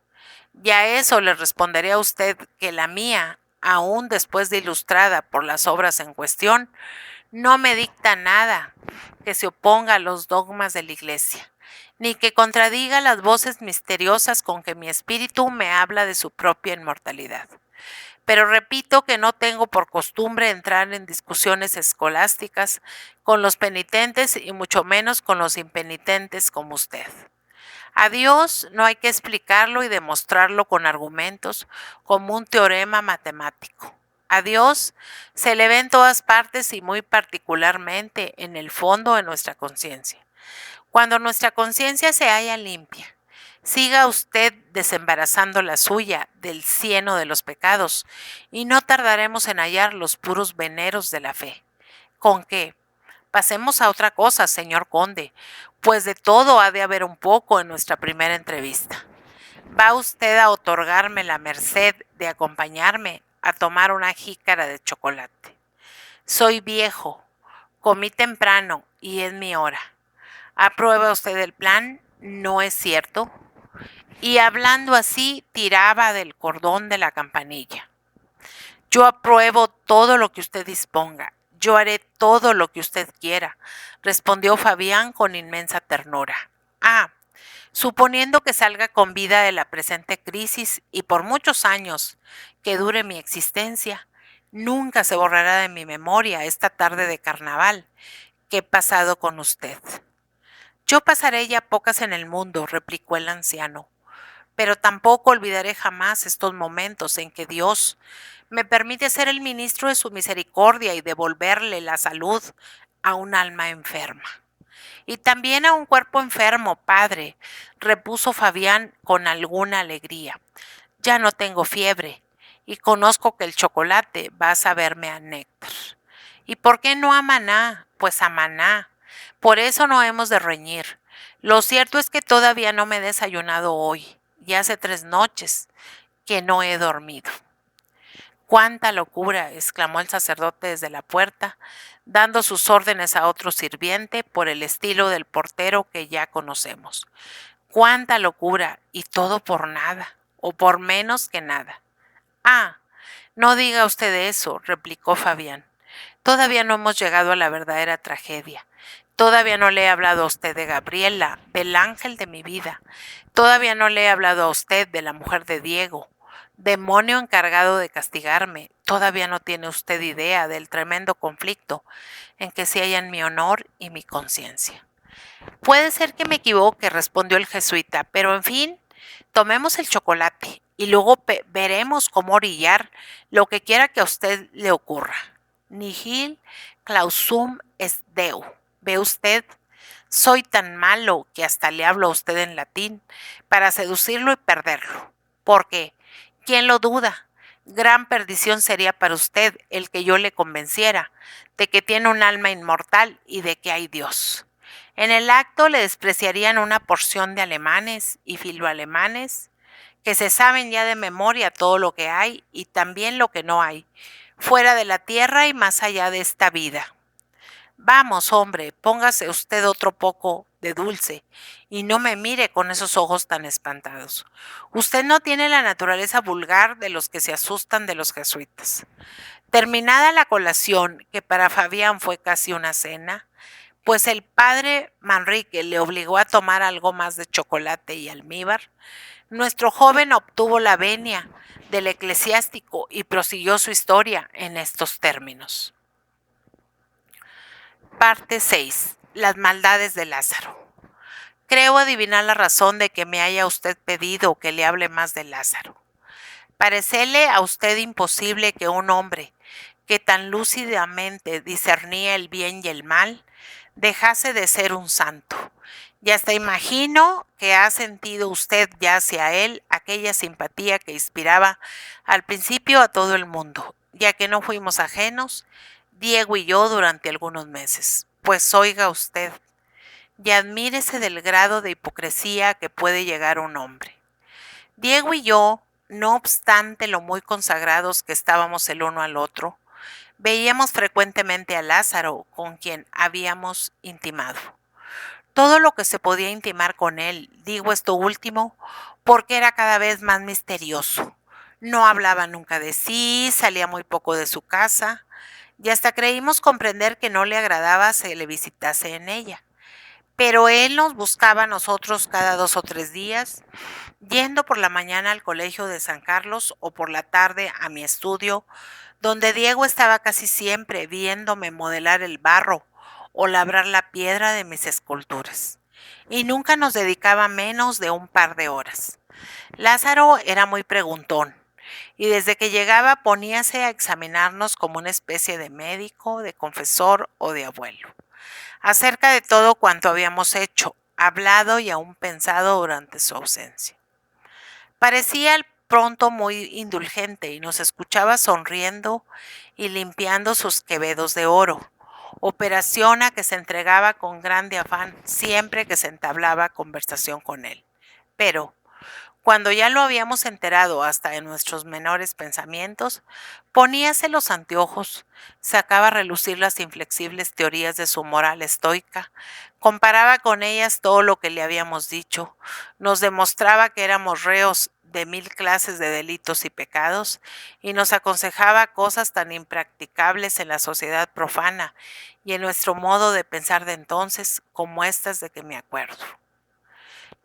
Y a eso le responderé a usted que la mía, aún después de ilustrada por las obras en cuestión, no me dicta nada que se oponga a los dogmas de la Iglesia, ni que contradiga las voces misteriosas con que mi espíritu me habla de su propia inmortalidad. Pero repito que no tengo por costumbre entrar en discusiones escolásticas con los penitentes y mucho menos con los impenitentes como usted. A Dios no hay que explicarlo y demostrarlo con argumentos como un teorema matemático. A Dios se le ve en todas partes y muy particularmente en el fondo de nuestra conciencia. Cuando nuestra conciencia se halla limpia, siga usted desembarazando la suya del cieno de los pecados y no tardaremos en hallar los puros veneros de la fe. ¿Con qué? Pasemos a otra cosa, señor conde, pues de todo ha de haber un poco en nuestra primera entrevista. ¿Va usted a otorgarme la merced de acompañarme a tomar una jícara de chocolate? Soy viejo, comí temprano y es mi hora. ¿Aprueba usted el plan? ¿No es cierto? Y hablando así, tiraba del cordón de la campanilla. Yo apruebo todo lo que usted disponga. Yo haré todo lo que usted quiera, respondió Fabián con inmensa ternura. Ah, suponiendo que salga con vida de la presente crisis y por muchos años que dure mi existencia, Nunca se borrará de mi memoria esta tarde de carnaval que he pasado con usted. Yo pasaré ya pocas en el mundo, replicó el anciano, pero tampoco olvidaré jamás estos momentos en que Dios me permite ser el ministro de su misericordia y devolverle la salud a un alma enferma. Y también a un cuerpo enfermo, padre, repuso Fabián con alguna alegría. Ya no tengo fiebre y conozco que el chocolate va a saberme a néctar. ¿Y por qué no a maná? Pues a maná. Por eso no hemos de reñir. Lo cierto es que todavía no me he desayunado hoy, y hace 3 noches que no he dormido. ¡Cuánta locura! Exclamó el sacerdote desde la puerta, dando sus órdenes a otro sirviente por el estilo del portero que ya conocemos. ¡Cuánta locura! Y todo por nada, o por menos que nada. Ah, no diga usted eso, replicó Fabián. Todavía no hemos llegado a la verdadera tragedia. Todavía no le he hablado a usted de Gabriela, del ángel de mi vida. Todavía no le he hablado a usted de la mujer de Diego, demonio encargado de castigarme. Todavía no tiene usted idea del tremendo conflicto en que se hallan mi honor y mi conciencia. Puede ser que me equivoque, respondió el jesuita, pero en fin, tomemos el chocolate y luego veremos cómo orillar lo que quiera que a usted le ocurra. Nihil clausum est Deo. ¿Ve usted? Soy tan malo que hasta le hablo a usted en latín para seducirlo y perderlo. Porque, ¿quién lo duda? Gran perdición sería para usted el que yo le convenciera de que tiene un alma inmortal y de que hay Dios. En el acto le despreciarían una porción de alemanes y filoalemanes que se saben ya de memoria todo lo que hay y también lo que no hay, fuera de la tierra y más allá de esta vida. Vamos, hombre, póngase usted otro poco de dulce y no me mire con esos ojos tan espantados. Usted no tiene la naturaleza vulgar de los que se asustan de los jesuitas. Terminada la colación, que para Fabián fue casi una cena, pues el padre Manrique le obligó a tomar algo más de chocolate y almíbar, nuestro joven obtuvo la venia del eclesiástico y prosiguió su historia en estos términos. Parte 6. Las maldades de Lázaro. Creo adivinar la razón de que me haya usted pedido que le hable más de Lázaro. Parecele a usted imposible que un hombre que tan lúcidamente discernía el bien y el mal dejase de ser un santo. Y hasta imagino que ha sentido usted ya hacia él aquella simpatía que inspiraba al principio a todo el mundo, ya que no fuimos ajenos, Diego y yo, durante algunos meses. Pues oiga usted, y admírese del grado de hipocresía que puede llegar un hombre. Diego y yo, no obstante lo muy consagrados que estábamos el uno al otro, veíamos frecuentemente a Lázaro, con quien habíamos intimado. Todo lo que se podía intimar con él, digo esto último, porque era cada vez más misterioso. No hablaba nunca de sí, salía muy poco de su casa, y hasta creímos comprender que no le agradaba se le visitase en ella. Pero él nos buscaba a nosotros cada 2 o 3 días, yendo por la mañana al colegio de San Carlos o por la tarde a mi estudio, donde Diego estaba casi siempre viéndome modelar el barro o labrar la piedra de mis esculturas. Y nunca nos dedicaba menos de un par de horas. Lázaro era muy preguntón, y desde que llegaba poníase a examinarnos como una especie de médico, de confesor o de abuelo, acerca de todo cuanto habíamos hecho, hablado y aún pensado durante su ausencia. Parecía al pronto muy indulgente y nos escuchaba sonriendo y limpiando sus quevedos de oro, operación a que se entregaba con grande afán siempre que se entablaba conversación con él. Pero, cuando ya lo habíamos enterado hasta en nuestros menores pensamientos, poníase los anteojos, sacaba a relucir las inflexibles teorías de su moral estoica, comparaba con ellas todo lo que le habíamos dicho, nos demostraba que éramos reos de 1000 clases de delitos y pecados, y nos aconsejaba cosas tan impracticables en la sociedad profana y en nuestro modo de pensar de entonces como estas de que me acuerdo.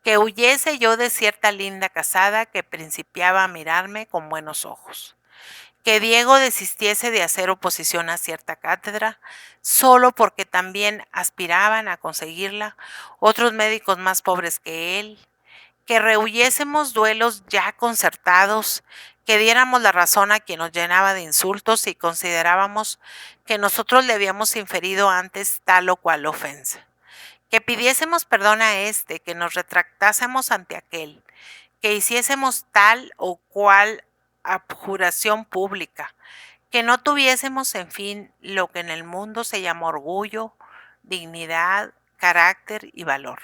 Que huyese yo de cierta linda casada que principiaba a mirarme con buenos ojos, que Diego desistiese de hacer oposición a cierta cátedra solo porque también aspiraban a conseguirla otros médicos más pobres que él, que rehuyésemos duelos ya concertados, que diéramos la razón a quien nos llenaba de insultos y considerábamos que nosotros le habíamos inferido antes tal o cual ofensa, que pidiésemos perdón a este, que nos retractásemos ante aquel, que hiciésemos tal o cual abjuración pública, que no tuviésemos, en fin, lo que en el mundo se llama orgullo, dignidad, carácter y valor.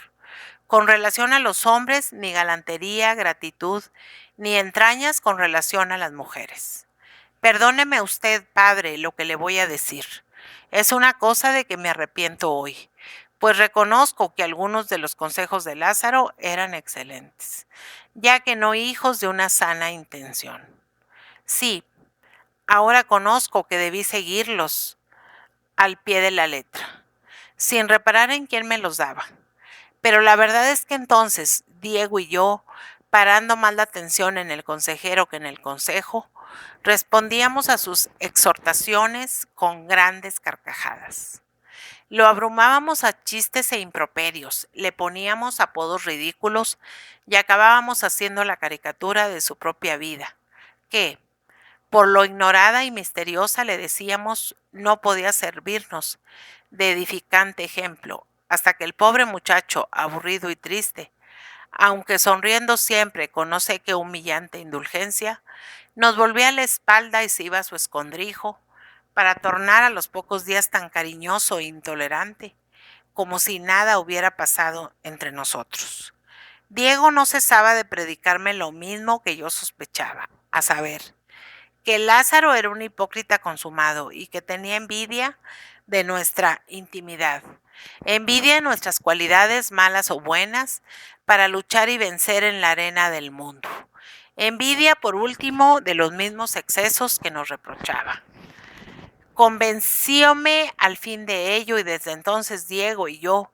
Con relación a los hombres, ni galantería, gratitud, ni entrañas con relación a las mujeres. Perdóneme usted, padre, lo que le voy a decir. Es una cosa de que me arrepiento hoy, pues reconozco que algunos de los consejos de Lázaro eran excelentes, ya que no hijos de una sana intención. Sí, ahora conozco que debí seguirlos al pie de la letra, sin reparar en quién me los daba. Pero la verdad es que entonces Diego y yo, parando más la atención en el consejero que en el consejo, respondíamos a sus exhortaciones con grandes carcajadas. Lo abrumábamos a chistes e improperios, le poníamos apodos ridículos y acabábamos haciendo la caricatura de su propia vida, que, por lo ignorada y misteriosa, le decíamos, no podía servirnos de edificante ejemplo, hasta que el pobre muchacho, aburrido y triste, aunque sonriendo siempre con no sé qué humillante indulgencia, nos volvía la espalda y se iba a su escondrijo, para tornar a los pocos días tan cariñoso e intolerante, como si nada hubiera pasado entre nosotros. Diego no cesaba de predicarme lo mismo que yo sospechaba, a saber, que Lázaro era un hipócrita consumado y que tenía envidia de nuestra intimidad, envidia de nuestras cualidades malas o buenas para luchar y vencer en la arena del mundo, envidia por último de los mismos excesos que nos reprochaba. Convencióme al fin de ello y desde entonces Diego y yo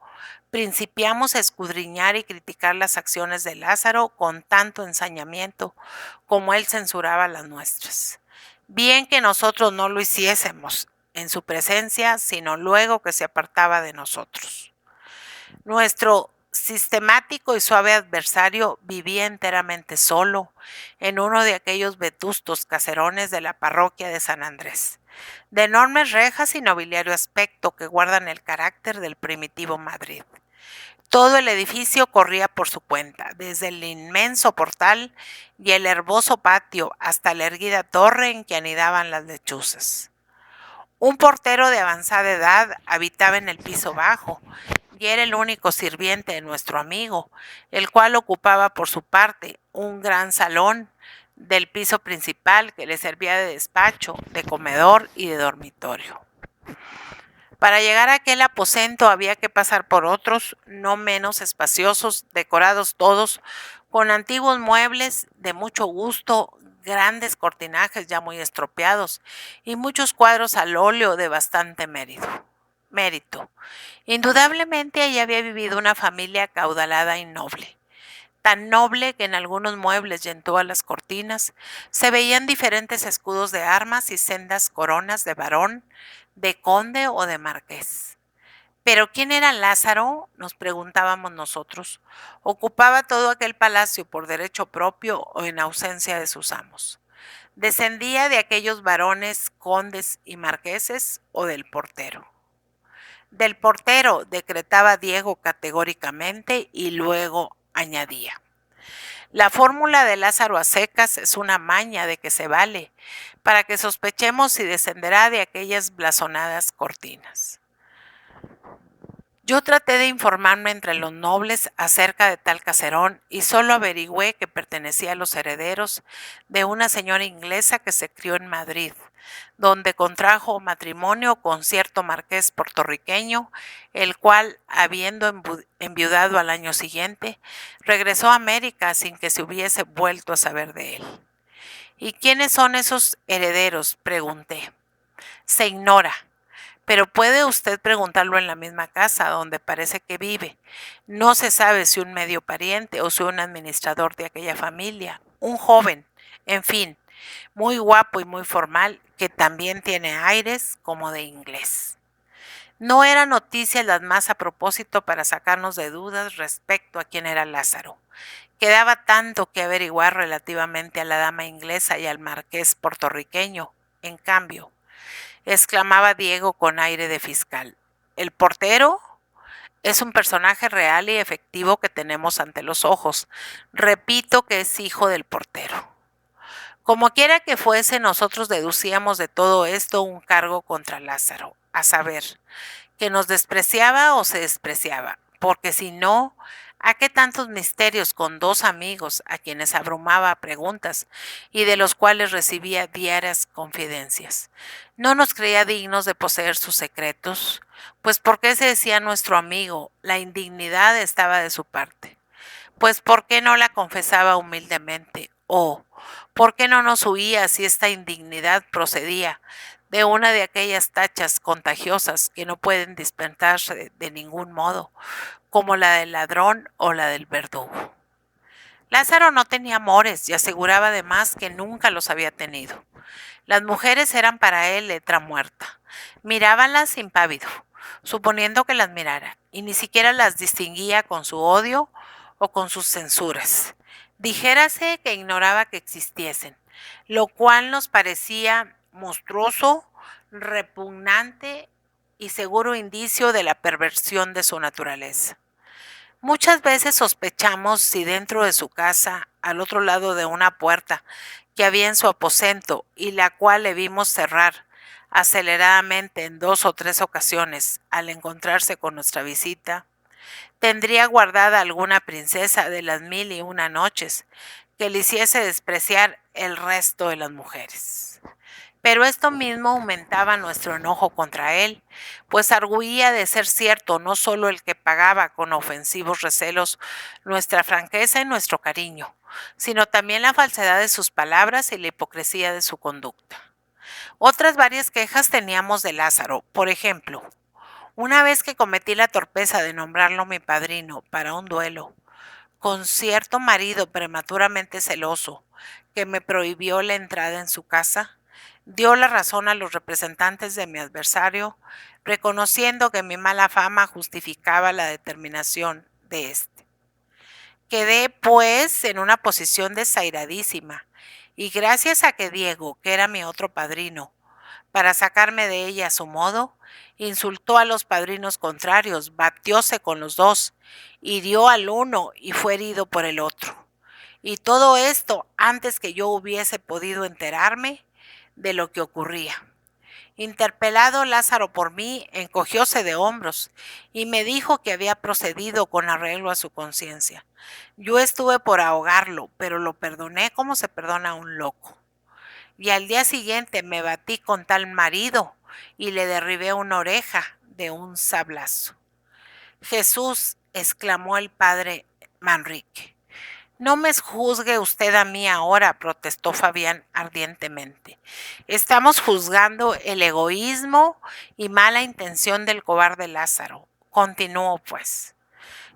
principiamos a escudriñar y criticar las acciones de Lázaro con tanto ensañamiento como él censuraba las nuestras. Bien que nosotros no lo hiciésemos en su presencia, sino luego que se apartaba de nosotros. Nuestro sistemático y suave adversario vivía enteramente solo en uno de aquellos vetustos caserones de la parroquia de San Andrés, de enormes rejas y nobiliario aspecto que guardan el carácter del primitivo Madrid. Todo el edificio corría por su cuenta, desde el inmenso portal y el herboso patio hasta la erguida torre en que anidaban las lechuzas. Un portero de avanzada edad habitaba en el piso bajo y era el único sirviente de nuestro amigo, el cual ocupaba por su parte un gran salón del piso principal que le servía de despacho, de comedor y de dormitorio. Para llegar a aquel aposento había que pasar por otros no menos espaciosos, decorados todos con antiguos muebles de mucho gusto, grandes cortinajes ya muy estropeados y muchos cuadros al óleo de bastante mérito. Indudablemente allí había vivido una familia acaudalada y noble. Tan noble que en algunos muebles y en todas las cortinas se veían diferentes escudos de armas y sendas coronas de varón, de conde o de marqués. ¿Pero quién era Lázaro?, nos preguntábamos nosotros. ¿Ocupaba todo aquel palacio por derecho propio o en ausencia de sus amos? ¿Descendía de aquellos varones, condes y marqueses o del portero? Del portero, decretaba Diego categóricamente y luego añadía. La fórmula de Lázaro a secas es una maña de que se vale, para que sospechemos si descenderá de aquellas blasonadas cortinas. Yo traté de informarme entre los nobles acerca de tal caserón y solo averigüé que pertenecía a los herederos de una señora inglesa que se crió en Madrid, donde contrajo matrimonio con cierto marqués puertorriqueño, el cual, habiendo enviudado al año siguiente, regresó a América sin que se hubiese vuelto a saber de él. ¿Y quiénes son esos herederos?, pregunté. Se ignora, pero puede usted preguntarlo en la misma casa donde parece que vive. No se sabe si un medio pariente o si un administrador de aquella familia, un joven, en fin, muy guapo y muy formal, que también tiene aires como de inglés. No eran noticias las más a propósito para sacarnos de dudas respecto a quién era Lázaro. Quedaba tanto que averiguar relativamente a la dama inglesa y al marqués puertorriqueño. En cambio, exclamaba Diego con aire de fiscal, el portero es un personaje real y efectivo que tenemos ante los ojos. Repito que es hijo del portero. Como quiera que fuese, nosotros deducíamos de todo esto un cargo contra Lázaro, a saber, que nos despreciaba o se despreciaba, porque si no, ¿a qué tantos misterios con dos amigos a quienes abrumaba a preguntas y de los cuales recibía diarias confidencias? ¿No nos creía dignos de poseer sus secretos? Pues ¿por qué se decía nuestro amigo? La indignidad estaba de su parte. Pues ¿por qué no la confesaba humildemente? O ¿por qué no nos huía si esta indignidad procedía de una de aquellas tachas contagiosas que no pueden dispensarse de ningún modo, como la del ladrón o la del verdugo? Lázaro no tenía amores y aseguraba además que nunca los había tenido. Las mujeres eran para él letra muerta. Mirábanlas impávido, suponiendo que las mirara, y ni siquiera las distinguía con su odio o con sus censuras. Dijérase que ignoraba que existiesen, lo cual nos parecía monstruoso, repugnante y seguro indicio de la perversión de su naturaleza. Muchas veces sospechamos si dentro de su casa, al otro lado de una puerta que había en su aposento y la cual le vimos cerrar aceleradamente en 2 o 3 ocasiones al encontrarse con nuestra visita, tendría guardada alguna princesa de las 1001 noches que le hiciese despreciar el resto de las mujeres. Pero esto mismo aumentaba nuestro enojo contra él, pues arguía de ser cierto no solo el que pagaba con ofensivos recelos nuestra franqueza y nuestro cariño, sino también la falsedad de sus palabras y la hipocresía de su conducta. Otras varias quejas teníamos de Lázaro, por ejemplo, una vez que cometí la torpeza de nombrarlo mi padrino para un duelo, con cierto marido prematuramente celoso que me prohibió la entrada en su casa, dio la razón a los representantes de mi adversario, reconociendo que mi mala fama justificaba la determinación de éste. Quedé, pues, en una posición desairadísima, y gracias a que Diego, que era mi otro padrino, para sacarme de ella a su modo, insultó a los padrinos contrarios, batióse con los dos, hirió al uno y fue herido por el otro. Y todo esto antes que yo hubiese podido enterarme de lo que ocurría. Interpelado Lázaro por mí, encogióse de hombros y me dijo que había procedido con arreglo a su conciencia. Yo estuve por ahogarlo, pero lo perdoné como se perdona a un loco. Y al día siguiente me batí con tal marido y le derribé una oreja de un sablazo. Jesús, exclamó el padre Manrique. No me juzgue usted a mí ahora, protestó Fabián ardientemente. Estamos juzgando el egoísmo y mala intención del cobarde Lázaro. Continuó, pues.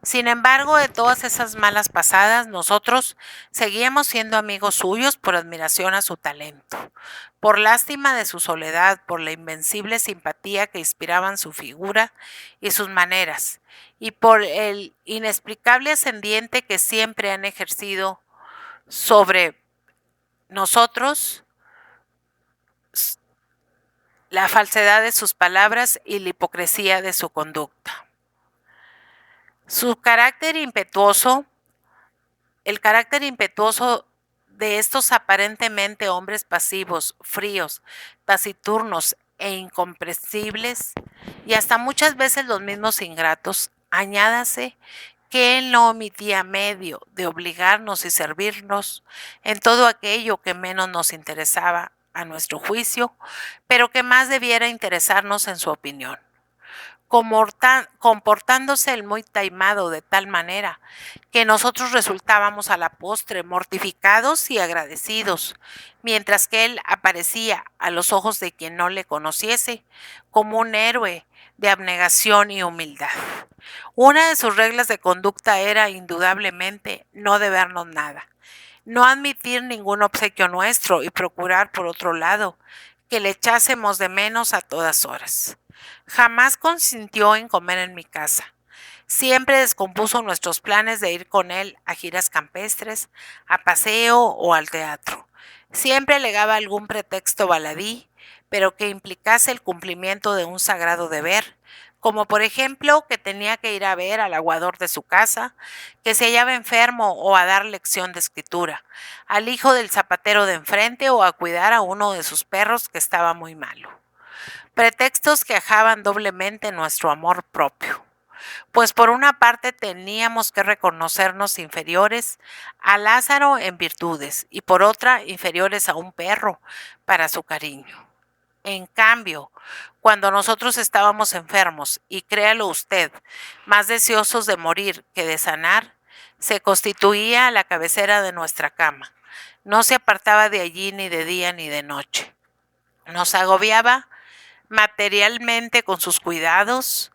Sin embargo, de todas esas malas pasadas, nosotros seguíamos siendo amigos suyos por admiración a su talento, por lástima de su soledad, por la invencible simpatía que inspiraban su figura y sus maneras, y por el inexplicable ascendiente que siempre han ejercido sobre nosotros la falsedad de sus palabras y la hipocresía de su conducta. Su carácter impetuoso, el carácter impetuoso de estos aparentemente hombres pasivos, fríos, taciturnos e incomprensibles, y hasta muchas veces los mismos ingratos, añádase que él no omitía medio de obligarnos y servirnos en todo aquello que menos nos interesaba a nuestro juicio, pero que más debiera interesarnos en su opinión, comportándose el muy taimado de tal manera que nosotros resultábamos a la postre mortificados y agradecidos, mientras que él aparecía a los ojos de quien no le conociese como un héroe de abnegación y humildad. Una de sus reglas de conducta era indudablemente no debernos nada, no admitir ningún obsequio nuestro y procurar, por otro lado, que le echásemos de menos a todas horas. Jamás consintió en comer en mi casa. Siempre descompuso nuestros planes de ir con él a giras campestres, a paseo o al teatro. Siempre alegaba algún pretexto baladí, pero que implicase el cumplimiento de un sagrado deber, como por ejemplo que tenía que ir a ver al aguador de su casa, que se hallaba enfermo o a dar lección de escritura, al hijo del zapatero de enfrente o a cuidar a uno de sus perros que estaba muy malo. Pretextos que ajaban doblemente nuestro amor propio, pues por una parte teníamos que reconocernos inferiores a Lázaro en virtudes y por otra inferiores a un perro para su cariño. En cambio, cuando nosotros estábamos enfermos, y créalo usted, más deseosos de morir que de sanar, se constituía a la cabecera de nuestra cama. No se apartaba de allí ni de día ni de noche. Nos agobiaba materialmente con sus cuidados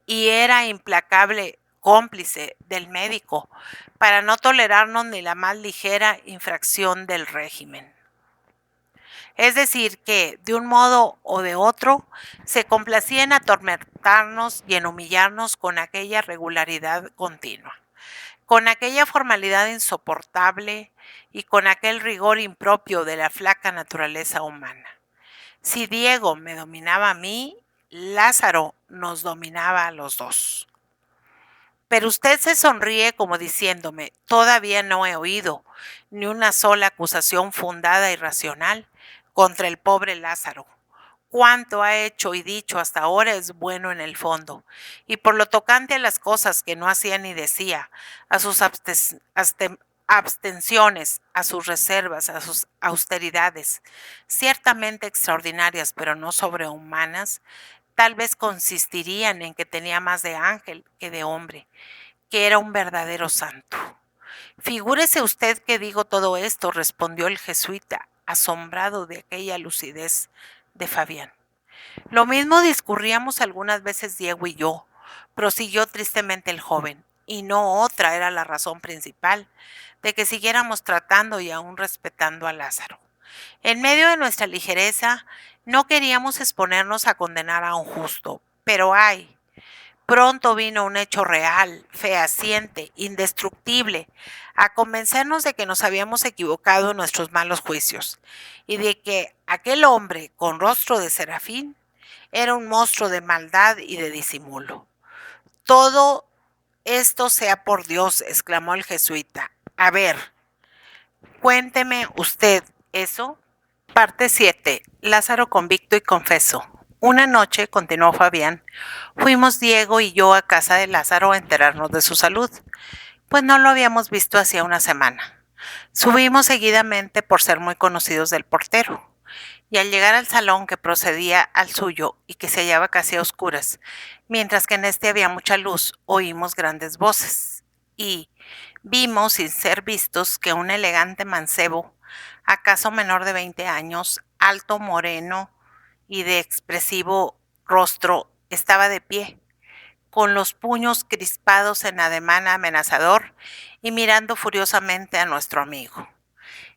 y era implacable cómplice del médico para no tolerarnos ni la más ligera infracción del régimen. Es decir, que de un modo o de otro se complacía en atormentarnos y en humillarnos con aquella regularidad continua, con aquella formalidad insoportable y con aquel rigor impropio de la flaca naturaleza humana. Si Diego me dominaba a mí, Lázaro nos dominaba a los dos. Pero usted se sonríe como diciéndome, todavía no he oído ni una sola acusación fundada y racional contra el pobre Lázaro. Cuanto ha hecho y dicho hasta ahora es bueno en el fondo, y por lo tocante a las cosas que no hacía ni decía, a sus abstenciones, a sus reservas, a sus austeridades, ciertamente extraordinarias pero no sobrehumanas, tal vez consistirían en que tenía más de ángel que de hombre, que era un verdadero santo. Figúrese usted que digo todo esto, respondió el jesuita, asombrado de aquella lucidez de Fabián. Lo mismo discurríamos algunas veces Diego y yo, prosiguió tristemente el joven, y no otra era la razón principal de que siguiéramos tratando y aún respetando a Lázaro. En medio de nuestra ligereza, no queríamos exponernos a condenar a un justo, pero ay, pronto vino un hecho real, fehaciente, indestructible, a convencernos de que nos habíamos equivocado en nuestros malos juicios y de que aquel hombre con rostro de serafín era un monstruo de maldad y de disimulo. Todo esto sea por Dios, exclamó el jesuita. A ver, cuénteme usted eso. Parte 7. Lázaro convicto y confeso. Una noche, continuó Fabián, fuimos Diego y yo a casa de Lázaro a enterarnos de su salud, pues no lo habíamos visto hacía una semana. Subimos seguidamente por ser muy conocidos del portero, y al llegar al salón que procedía al suyo y que se hallaba casi a oscuras, mientras que en este había mucha luz, oímos grandes voces, y vimos sin ser vistos que un elegante mancebo, acaso menor de 20 años, alto, moreno y de expresivo rostro, estaba de pie, con los puños crispados en ademán amenazador y mirando furiosamente a nuestro amigo,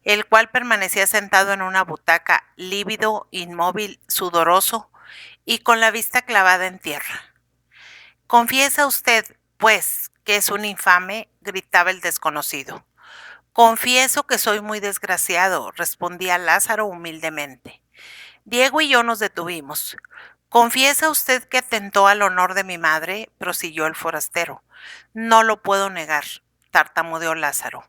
el cual permanecía sentado en una butaca, lívido, inmóvil, sudoroso y con la vista clavada en tierra. «Confiesa usted, pues, que es un infame», gritaba el desconocido. «Confieso que soy muy desgraciado», respondía Lázaro humildemente. Diego y yo nos detuvimos. «¿Confiesa usted que atentó al honor de mi madre?», prosiguió el forastero. «No lo puedo negar», tartamudeó Lázaro,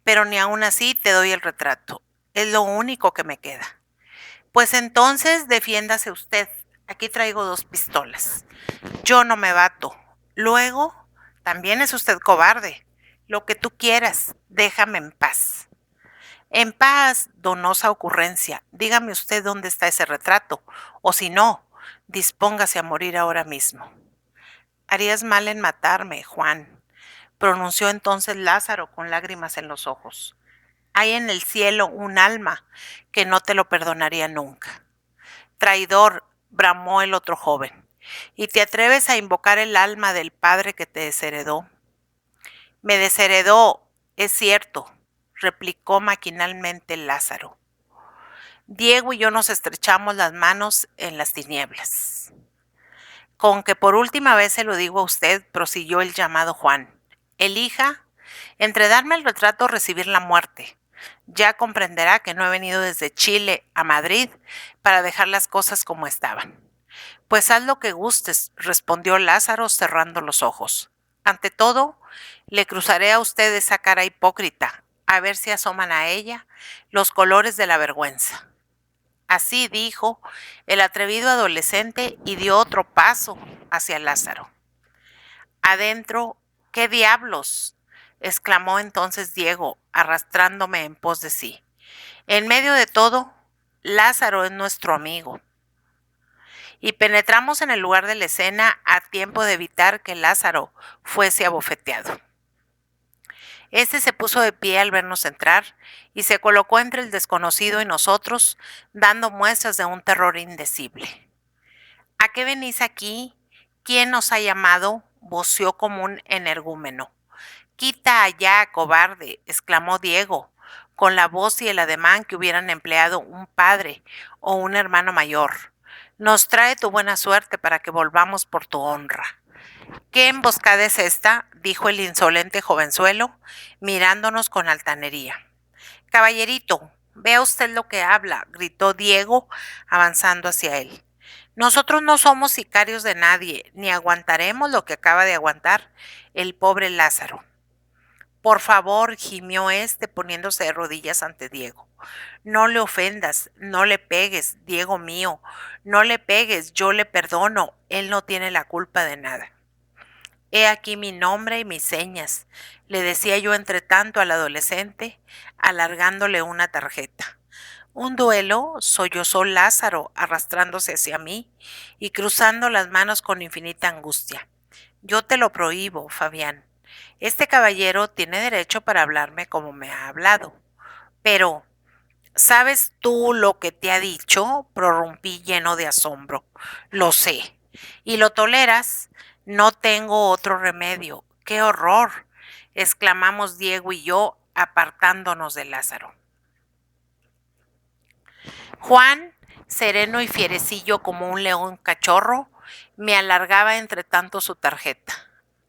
«pero ni aun así te doy el retrato. Es lo único que me queda». «Pues entonces defiéndase usted. Aquí traigo 2 pistolas. Yo no me bato. Luego, también es usted cobarde. Lo que tú quieras, déjame en paz». «En paz, donosa ocurrencia. Dígame usted dónde está ese retrato, o si no, dispóngase a morir ahora mismo». «Harías mal en matarme, Juan», pronunció entonces Lázaro con lágrimas en los ojos. «Hay en el cielo un alma que no te lo perdonaría nunca». «Traidor», bramó el otro joven, «¿y te atreves a invocar el alma del padre que te desheredó?» «Me desheredó, es cierto, replicó maquinalmente Lázaro. Diego y yo nos estrechamos las manos en las tinieblas. Con que por última vez se lo digo a usted, prosiguió el llamado Juan. Elija entre darme el retrato o recibir la muerte. Ya comprenderá que no he venido desde Chile a Madrid para dejar las cosas como estaban. Pues haz lo que gustes, respondió Lázaro cerrando los ojos. Ante todo, le cruzaré a usted esa cara hipócrita, a ver si asoman a ella los colores de la vergüenza. Así dijo el atrevido adolescente y dio otro paso hacia Lázaro. Adentro, ¿qué diablos? Exclamó entonces Diego, arrastrándome en pos de sí. En medio de todo, Lázaro es nuestro amigo. Y penetramos en el lugar de la escena a tiempo de evitar que Lázaro fuese abofeteado. Este se puso de pie al vernos entrar y se colocó entre el desconocido y nosotros, dando muestras de un terror indecible. ¿A qué venís aquí? ¿Quién os ha llamado? Voció como un energúmeno. Quita allá, cobarde, exclamó Diego, con la voz y el ademán que hubieran empleado un padre o un hermano mayor. Nos trae tu buena suerte para que volvamos por tu honra. ¿Qué emboscada es esta? Dijo el insolente jovenzuelo, mirándonos con altanería. Caballerito, vea usted lo que habla, gritó Diego, avanzando hacia él. Nosotros no somos sicarios de nadie, ni aguantaremos lo que acaba de aguantar el pobre Lázaro. Por favor, gimió este poniéndose de rodillas ante Diego. No le ofendas, no le pegues, Diego mío, no le pegues, yo le perdono, él no tiene la culpa de nada. He aquí mi nombre y mis señas, le decía yo entre tanto al adolescente, alargándole una tarjeta. Un duelo, sollozó Lázaro, arrastrándose hacia mí y cruzando las manos con infinita angustia. Yo te lo prohíbo, Fabián. Este caballero tiene derecho para hablarme como me ha hablado. Pero, ¿sabes tú lo que te ha dicho? Prorrumpí lleno de asombro. Lo sé. ¿Y lo toleras? No tengo otro remedio. ¡Qué horror! Exclamamos Diego y yo, apartándonos de Lázaro. Juan, sereno y fierecillo como un león cachorro, me alargaba entre tanto su tarjeta.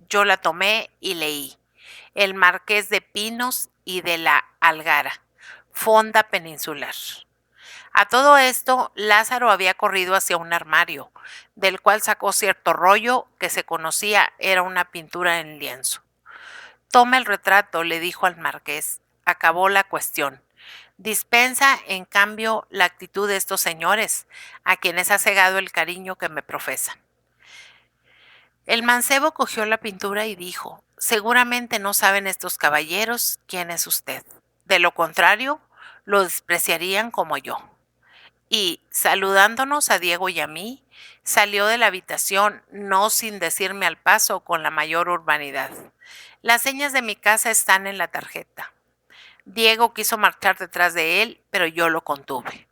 Yo la tomé y leí. El Marqués de Pinos y de la Algara, Fonda Peninsular. A todo esto, Lázaro había corrido hacia un armario, del cual sacó cierto rollo que se conocía era una pintura en lienzo. Toma el retrato, le dijo al marqués. Acabó la cuestión. Dispensa, en cambio, la actitud de estos señores, a quienes ha cegado el cariño que me profesan. El mancebo cogió la pintura y dijo, seguramente no saben estos caballeros quién es usted. De lo contrario, lo despreciarían como yo. Y, saludándonos a Diego y a mí, salió de la habitación, no sin decirme al paso con la mayor urbanidad. Las señas de mi casa están en la tarjeta. Diego quiso marchar detrás de él, pero yo lo contuve.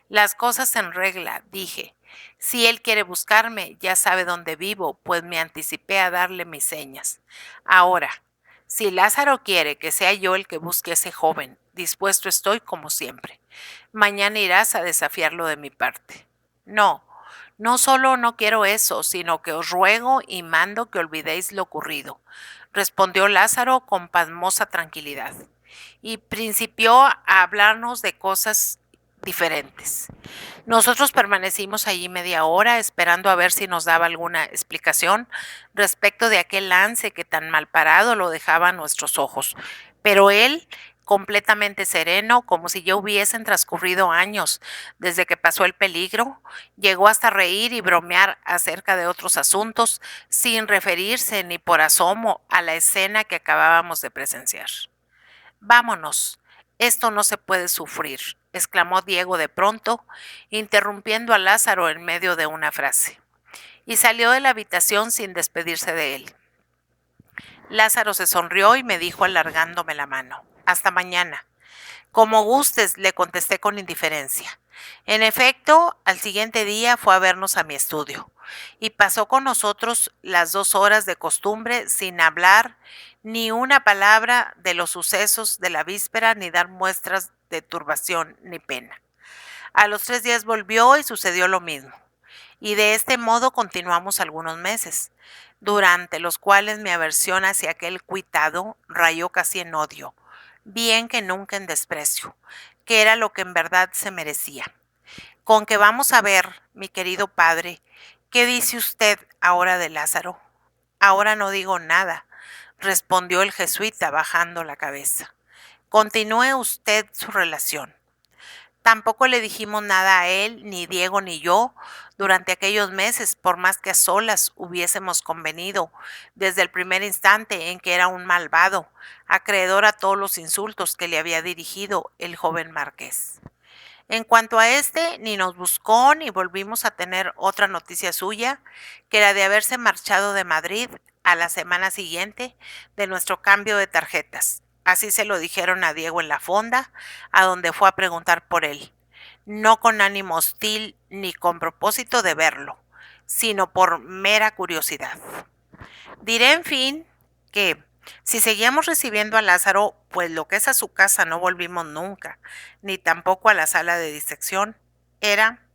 Las cosas en regla, dije. Si él quiere buscarme, ya sabe dónde vivo, pues me anticipé a darle mis señas. Ahora, si Lázaro quiere que sea yo el que busque a ese joven, dispuesto estoy como siempre. Mañana irás a desafiarlo de mi parte. No, no solo no quiero eso, sino que os ruego y mando que olvidéis lo ocurrido, respondió Lázaro con pasmosa tranquilidad, y principió a hablarnos de cosas diferentes. Nosotros permanecimos allí media hora esperando a ver si nos daba alguna explicación respecto de aquel lance que tan mal parado lo dejaba a nuestros ojos, pero él, completamente sereno, como si ya hubiesen transcurrido años desde que pasó el peligro, llegó hasta reír y bromear acerca de otros asuntos sin referirse ni por asomo a la escena que acabábamos de presenciar. Vámonos, esto no se puede sufrir, exclamó Diego de pronto, interrumpiendo a Lázaro en medio de una frase, y salió de la habitación sin despedirse de él. Lázaro se sonrió y me dijo alargándome la mano. Hasta mañana. Como gustes, le contesté con indiferencia. En efecto, al siguiente día fue a vernos a mi estudio y pasó con nosotros las 2 horas de costumbre sin hablar ni una palabra de los sucesos de la víspera, ni dar muestras de turbación ni pena. A los 3 días volvió y sucedió lo mismo. Y de este modo continuamos algunos meses, durante los cuales mi aversión hacia aquel cuitado rayó casi en odio, bien que nunca en desprecio, que era lo que en verdad se merecía. Con que vamos a ver, mi querido padre, ¿qué dice usted ahora de Lázaro? Ahora no digo nada, respondió el jesuita bajando la cabeza. Continúe usted su relación. Tampoco le dijimos nada a él, ni Diego ni yo, durante aquellos meses, por más que a solas hubiésemos convenido desde el primer instante en que era un malvado, acreedor a todos los insultos que le había dirigido el joven marqués. En cuanto a este, ni nos buscó ni volvimos a tener otra noticia suya que la de haberse marchado de Madrid a la semana siguiente de nuestro cambio de tarjetas. Así se lo dijeron a Diego en la fonda, a donde fue a preguntar por él, no con ánimo hostil ni con propósito de verlo, sino por mera curiosidad. Diré, en fin, que si seguíamos recibiendo a Lázaro, pues lo que es a su casa no volvimos nunca, ni tampoco a la sala de disección, era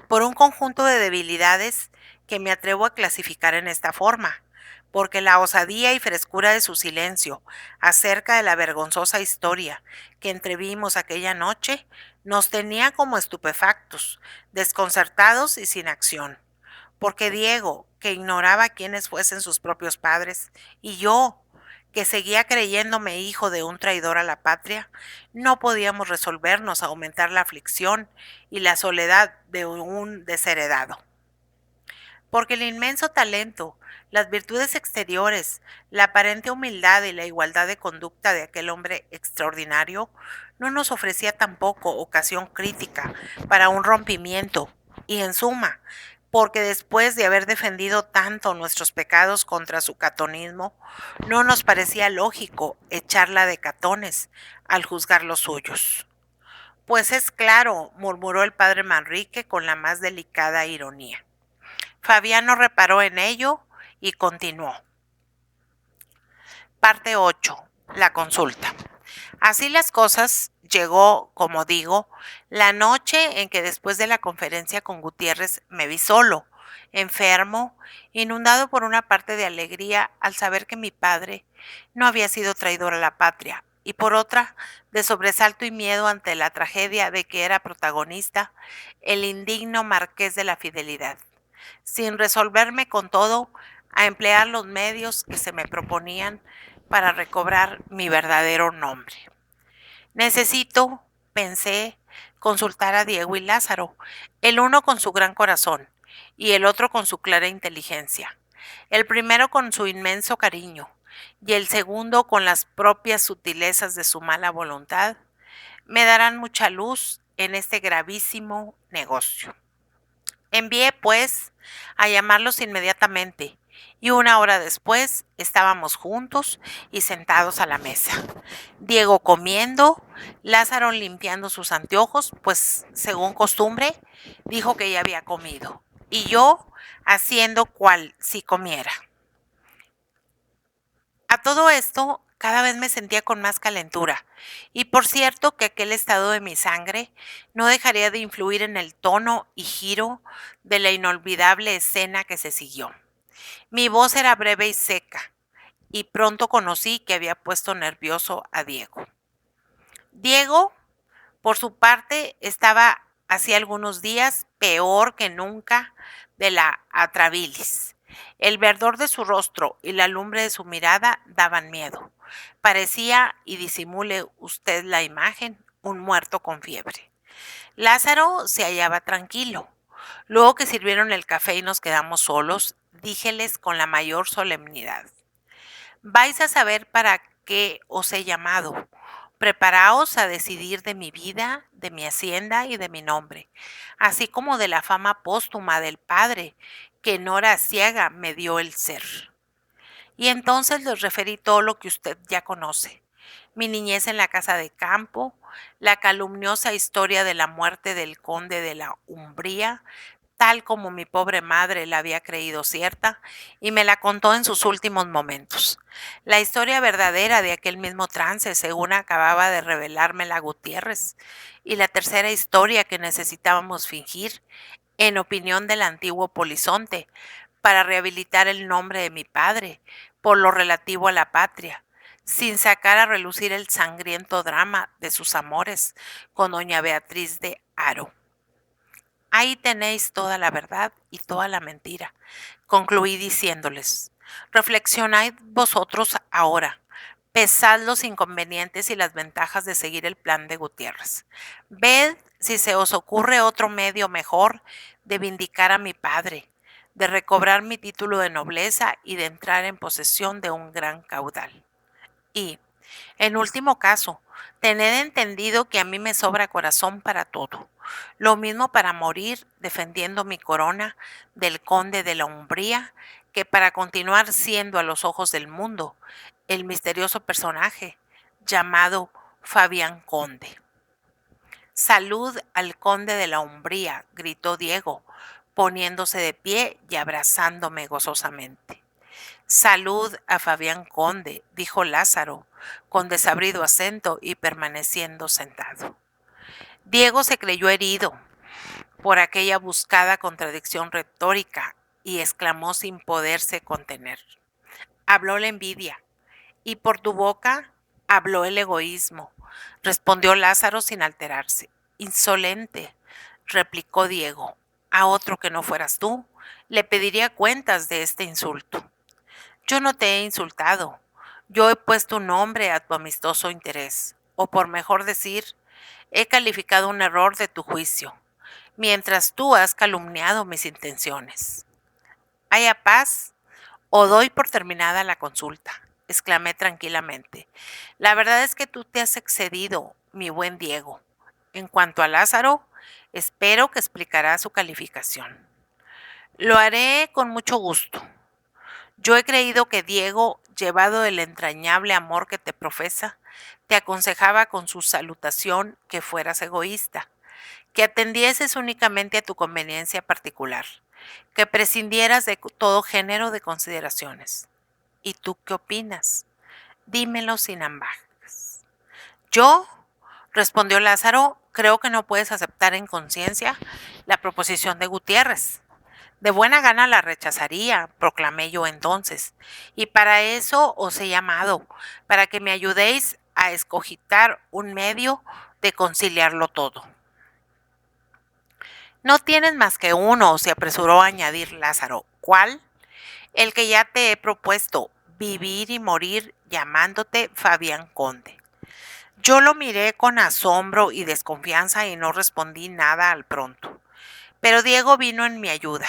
por un conjunto de debilidades que me atrevo a clasificar en esta forma, porque la osadía y frescura de su silencio acerca de la vergonzosa historia que entrevimos aquella noche nos tenía como estupefactos, desconcertados y sin acción. Porque Diego, que ignoraba quiénes fuesen sus propios padres, y yo, que seguía creyéndome hijo de un traidor a la patria, no podíamos resolvernos a aumentar la aflicción y la soledad de un desheredado. Porque el inmenso talento, las virtudes exteriores, la aparente humildad y la igualdad de conducta de aquel hombre extraordinario no nos ofrecía tampoco ocasión crítica para un rompimiento, y en suma, porque después de haber defendido tanto nuestros pecados contra su catonismo, no nos parecía lógico echarla de catones al juzgar los suyos. Pues es claro, murmuró el padre Manrique con la más delicada ironía. Fabiano reparó en ello y continuó. Parte 8. La consulta. Así las cosas, llegó, como digo, la noche en que después de la conferencia con Gutiérrez me vi solo, enfermo, inundado por una parte de alegría al saber que mi padre no había sido traidor a la patria, y por otra de sobresalto y miedo ante la tragedia de que era protagonista el indigno marqués de la fidelidad, sin resolverme con todo a emplear los medios que se me proponían para recobrar mi verdadero nombre. Necesito, pensé, consultar a Diego y Lázaro, el uno con su gran corazón y el otro con su clara inteligencia, el primero con su inmenso cariño y el segundo con las propias sutilezas de su mala voluntad. Me darán mucha luz en este gravísimo negocio. Envié, pues, a llamarlos inmediatamente, y 1 hora después estábamos juntos y sentados a la mesa. Diego comiendo, Lázaro limpiando sus anteojos, pues, según costumbre, dijo que ya había comido, y yo haciendo cual si comiera. A todo esto, cada vez me sentía con más calentura, y por cierto que aquel estado de mi sangre no dejaría de influir en el tono y giro de la inolvidable escena que se siguió. Mi voz era breve y seca, y pronto conocí que había puesto nervioso a Diego. Diego, por su parte, estaba hacía algunos días peor que nunca de la atrabilis. El verdor de su rostro y la lumbre de su mirada daban miedo. Parecía, y disimule usted la imagen, un muerto con fiebre. Lázaro se hallaba tranquilo. Luego que sirvieron el café y nos quedamos solos, díjeles con la mayor solemnidad: vais a saber para qué os he llamado. Preparaos a decidir de mi vida, de mi hacienda y de mi nombre, así como de la fama póstuma del Padre, que en hora ciega me dio el ser. Y entonces les referí todo lo que usted ya conoce: mi niñez en la casa de campo, la calumniosa historia de la muerte del conde de la Umbría, tal como mi pobre madre la había creído cierta, y me la contó en sus últimos momentos. La historia verdadera de aquel mismo trance, según acababa de revelármela Gutiérrez, y la tercera historia que necesitábamos fingir, en opinión del antiguo polizonte, para rehabilitar el nombre de mi padre, por lo relativo a la patria, sin sacar a relucir el sangriento drama de sus amores con doña Beatriz de Haro. Ahí tenéis toda la verdad y toda la mentira, concluí diciéndoles. Reflexionad vosotros ahora. Pesad los inconvenientes y las ventajas de seguir el plan de Gutiérrez. Ved si se os ocurre otro medio mejor de vindicar a mi padre, de recobrar mi título de nobleza y de entrar en posesión de un gran caudal. Y, en último caso, tened entendido que a mí me sobra corazón para todo. Lo mismo para morir defendiendo mi corona del conde de la Umbría, que para continuar siendo a los ojos del mundo el misterioso personaje llamado Fabián Conde. Salud al conde de la Umbría, gritó Diego, poniéndose de pie y abrazándome gozosamente. Salud a Fabián Conde, dijo Lázaro, con desabrido acento y permaneciendo sentado. Diego se creyó herido por aquella buscada contradicción retórica y exclamó sin poderse contener. Habló la envidia, y por tu boca habló el egoísmo, respondió Lázaro sin alterarse. Insolente, replicó Diego, a otro que no fueras tú, le pediría cuentas de este insulto. Yo no te he insultado, yo he puesto un nombre a tu amistoso interés, o por mejor decir, he calificado un error de tu juicio, mientras tú has calumniado mis intenciones. ¿Haya paz o doy por terminada la consulta?, exclamé tranquilamente. La verdad es que tú te has excedido, mi buen Diego. En cuanto a Lázaro, espero que explicará su calificación. Lo haré con mucho gusto. Yo he creído que Diego, llevado del entrañable amor que te profesa, te aconsejaba con su salutación que fueras egoísta, que atendieses únicamente a tu conveniencia particular, que prescindieras de todo género de consideraciones. ¿Y tú qué opinas? Dímelo sin ambajes. Yo, respondió Lázaro, creo que no puedes aceptar en conciencia la proposición de Gutiérrez. De buena gana la rechazaría, proclamé yo entonces, y para eso os he llamado, para que me ayudéis a escogitar un medio de conciliarlo todo. No tienes más que uno, se apresuró a añadir Lázaro. ¿Cuál? El que ya te he propuesto, vivir y morir llamándote Fabián Conde. Yo lo miré con asombro y desconfianza y no respondí nada al pronto. Pero Diego vino en mi ayuda.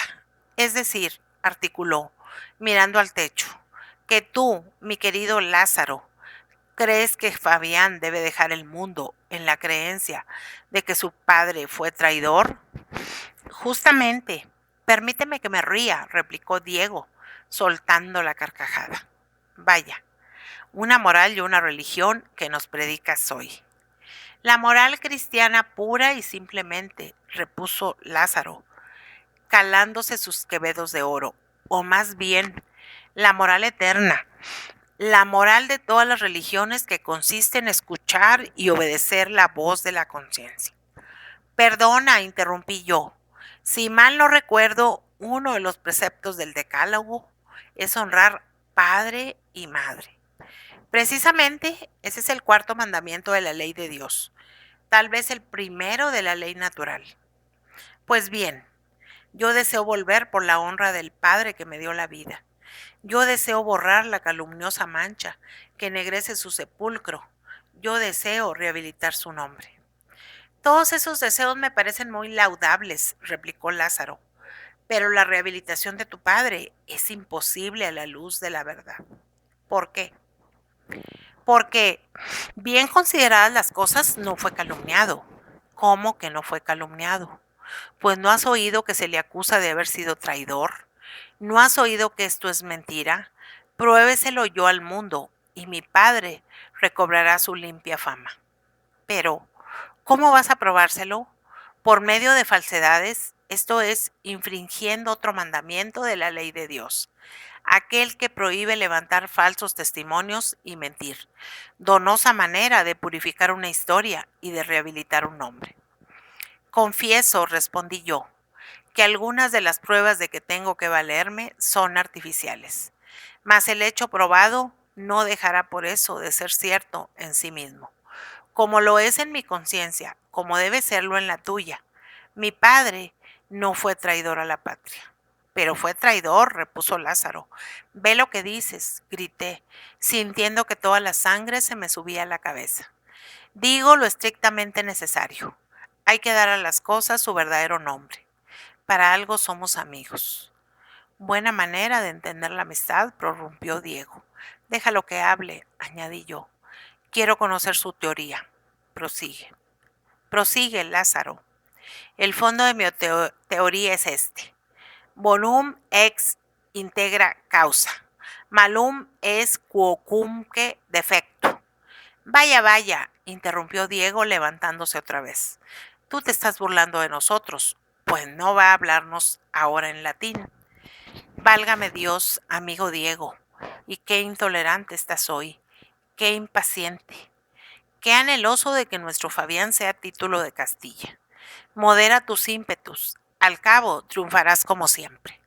Es decir, articuló, mirando al techo, que tú, mi querido Lázaro, crees que Fabián debe dejar el mundo en la creencia de que su padre fue traidor. Justamente, permíteme que me ría, replicó Diego, soltando la carcajada. Vaya, una moral y una religión que nos predicas hoy. La moral cristiana pura y simplemente, repuso Lázaro, calándose sus quevedos de oro, o más bien, la moral eterna, la moral de todas las religiones que consiste en escuchar y obedecer la voz de la conciencia. Perdona, interrumpí yo. Si mal no recuerdo, uno de los preceptos del Decálogo es honrar padre y madre. Precisamente, ese es el cuarto mandamiento de la ley de Dios, tal vez el primero de la ley natural. Pues bien, yo deseo volver por la honra del Padre que me dio la vida. Yo deseo borrar la calumniosa mancha que ennegrece su sepulcro. Yo deseo rehabilitar su nombre. Todos esos deseos me parecen muy laudables, replicó Lázaro, pero la rehabilitación de tu padre es imposible a la luz de la verdad. ¿Por qué? Porque, bien consideradas las cosas, no fue calumniado. ¿Cómo que no fue calumniado? Pues no has oído que se le acusa de haber sido traidor. ¿No has oído que esto es mentira? Pruébeselo yo al mundo, y mi padre recobrará su limpia fama. Pero, ¿cómo vas a probárselo? ¿Por medio de falsedades esto es, infringiendo otro mandamiento de la ley de Dios, aquel que prohíbe levantar falsos testimonios y mentir, donosa manera de purificar una historia y de rehabilitar un hombre. Confieso, respondí yo, que algunas de las pruebas de que tengo que valerme son artificiales, mas el hecho probado no dejará por eso de ser cierto en sí mismo, como lo es en mi conciencia, como debe serlo en la tuya. Mi padre no fue traidor a la patria. Pero fue traidor, repuso Lázaro. Ve lo que dices, grité, sintiendo que toda la sangre se me subía a la cabeza. Digo lo estrictamente necesario. Hay que dar a las cosas su verdadero nombre. Para algo somos amigos. Buena manera de entender la amistad, prorrumpió Diego. Déjalo que hable, añadí yo. Quiero conocer su teoría. Prosigue. Prosigue, Lázaro. El fondo de mi teoría es este. Bonum ex integra causa. Malum es quocumque defecto. Vaya, vaya, interrumpió Diego levantándose otra vez. Tú te estás burlando de nosotros, pues no va a hablarnos ahora en latín. Válgame Dios, amigo Diego, y qué intolerante estás hoy, qué impaciente, qué anheloso de que nuestro Fabián sea título de Castilla. Modera tus ímpetus, al cabo triunfarás como siempre.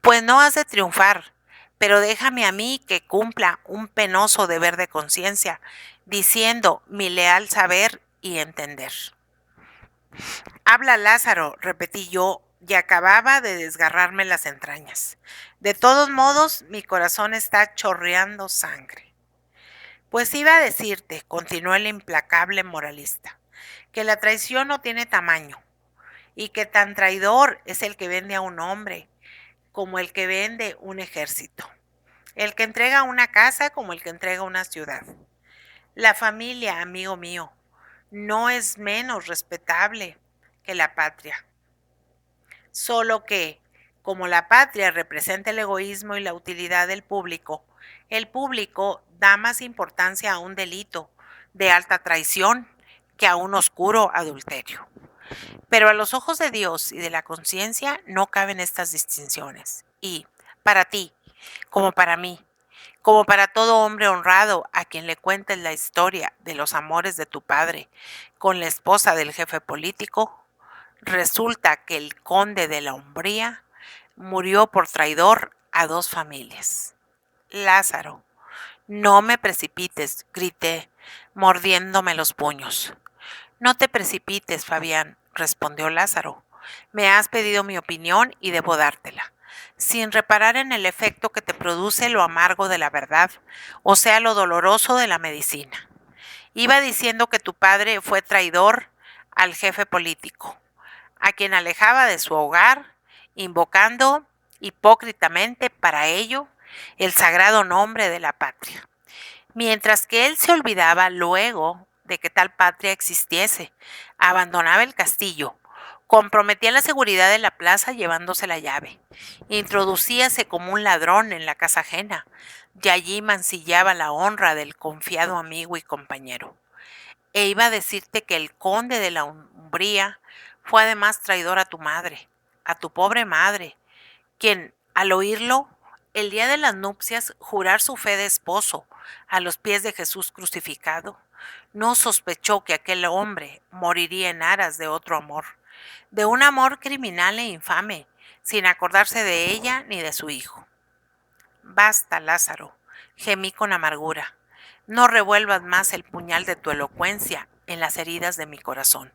Pues no has de triunfar, pero déjame a mí que cumpla un penoso deber de conciencia, diciendo mi leal saber y entender. Habla Lázaro, repetí yo, y acababa de desgarrarme las entrañas. De todos modos, mi corazón está chorreando sangre. Pues iba a decirte, continuó el implacable moralista, que la traición no tiene tamaño, y que tan traidor es el que vende a un hombre como el que vende un ejército, el que entrega una casa como el que entrega una ciudad. La familia, amigo mío, no es menos respetable que la patria, solo que, como la patria representa el egoísmo y la utilidad del público, el público da más importancia a un delito de alta traición que a un oscuro adulterio. Pero a los ojos de Dios y de la conciencia no caben estas distinciones. Y, para ti, como para mí, como para todo hombre honrado a quien le cuentes la historia de los amores de tu padre con la esposa del jefe político, resulta que el conde de la Umbría murió por traidor a dos familias. Lázaro, no me precipites, grité, mordiéndome los puños. No te precipites, Fabián, respondió Lázaro. Me has pedido mi opinión y debo dártela, sin reparar en el efecto que te produce lo amargo de la verdad, o sea, lo doloroso de la medicina. Iba diciendo que tu padre fue traidor al jefe político, a quien alejaba de su hogar, invocando hipócritamente para ello el sagrado nombre de la patria, mientras que él se olvidaba luego de que tal patria existiese, abandonaba el castillo, comprometía la seguridad de la plaza llevándose la llave, introducíase como un ladrón en la casa ajena, y allí mancillaba la honra del confiado amigo y compañero. E iba a decirte que el conde de la Umbría fue además traidor a tu madre, a tu pobre madre, quien, al oírlo, el día de las nupcias, jurar su fe de esposo a los pies de Jesús crucificado, no sospechó que aquel hombre moriría en aras de otro amor, de un amor criminal e infame, sin acordarse de ella ni de su hijo. Basta, Lázaro, gemí con amargura. No revuelvas más el puñal de tu elocuencia en las heridas de mi corazón.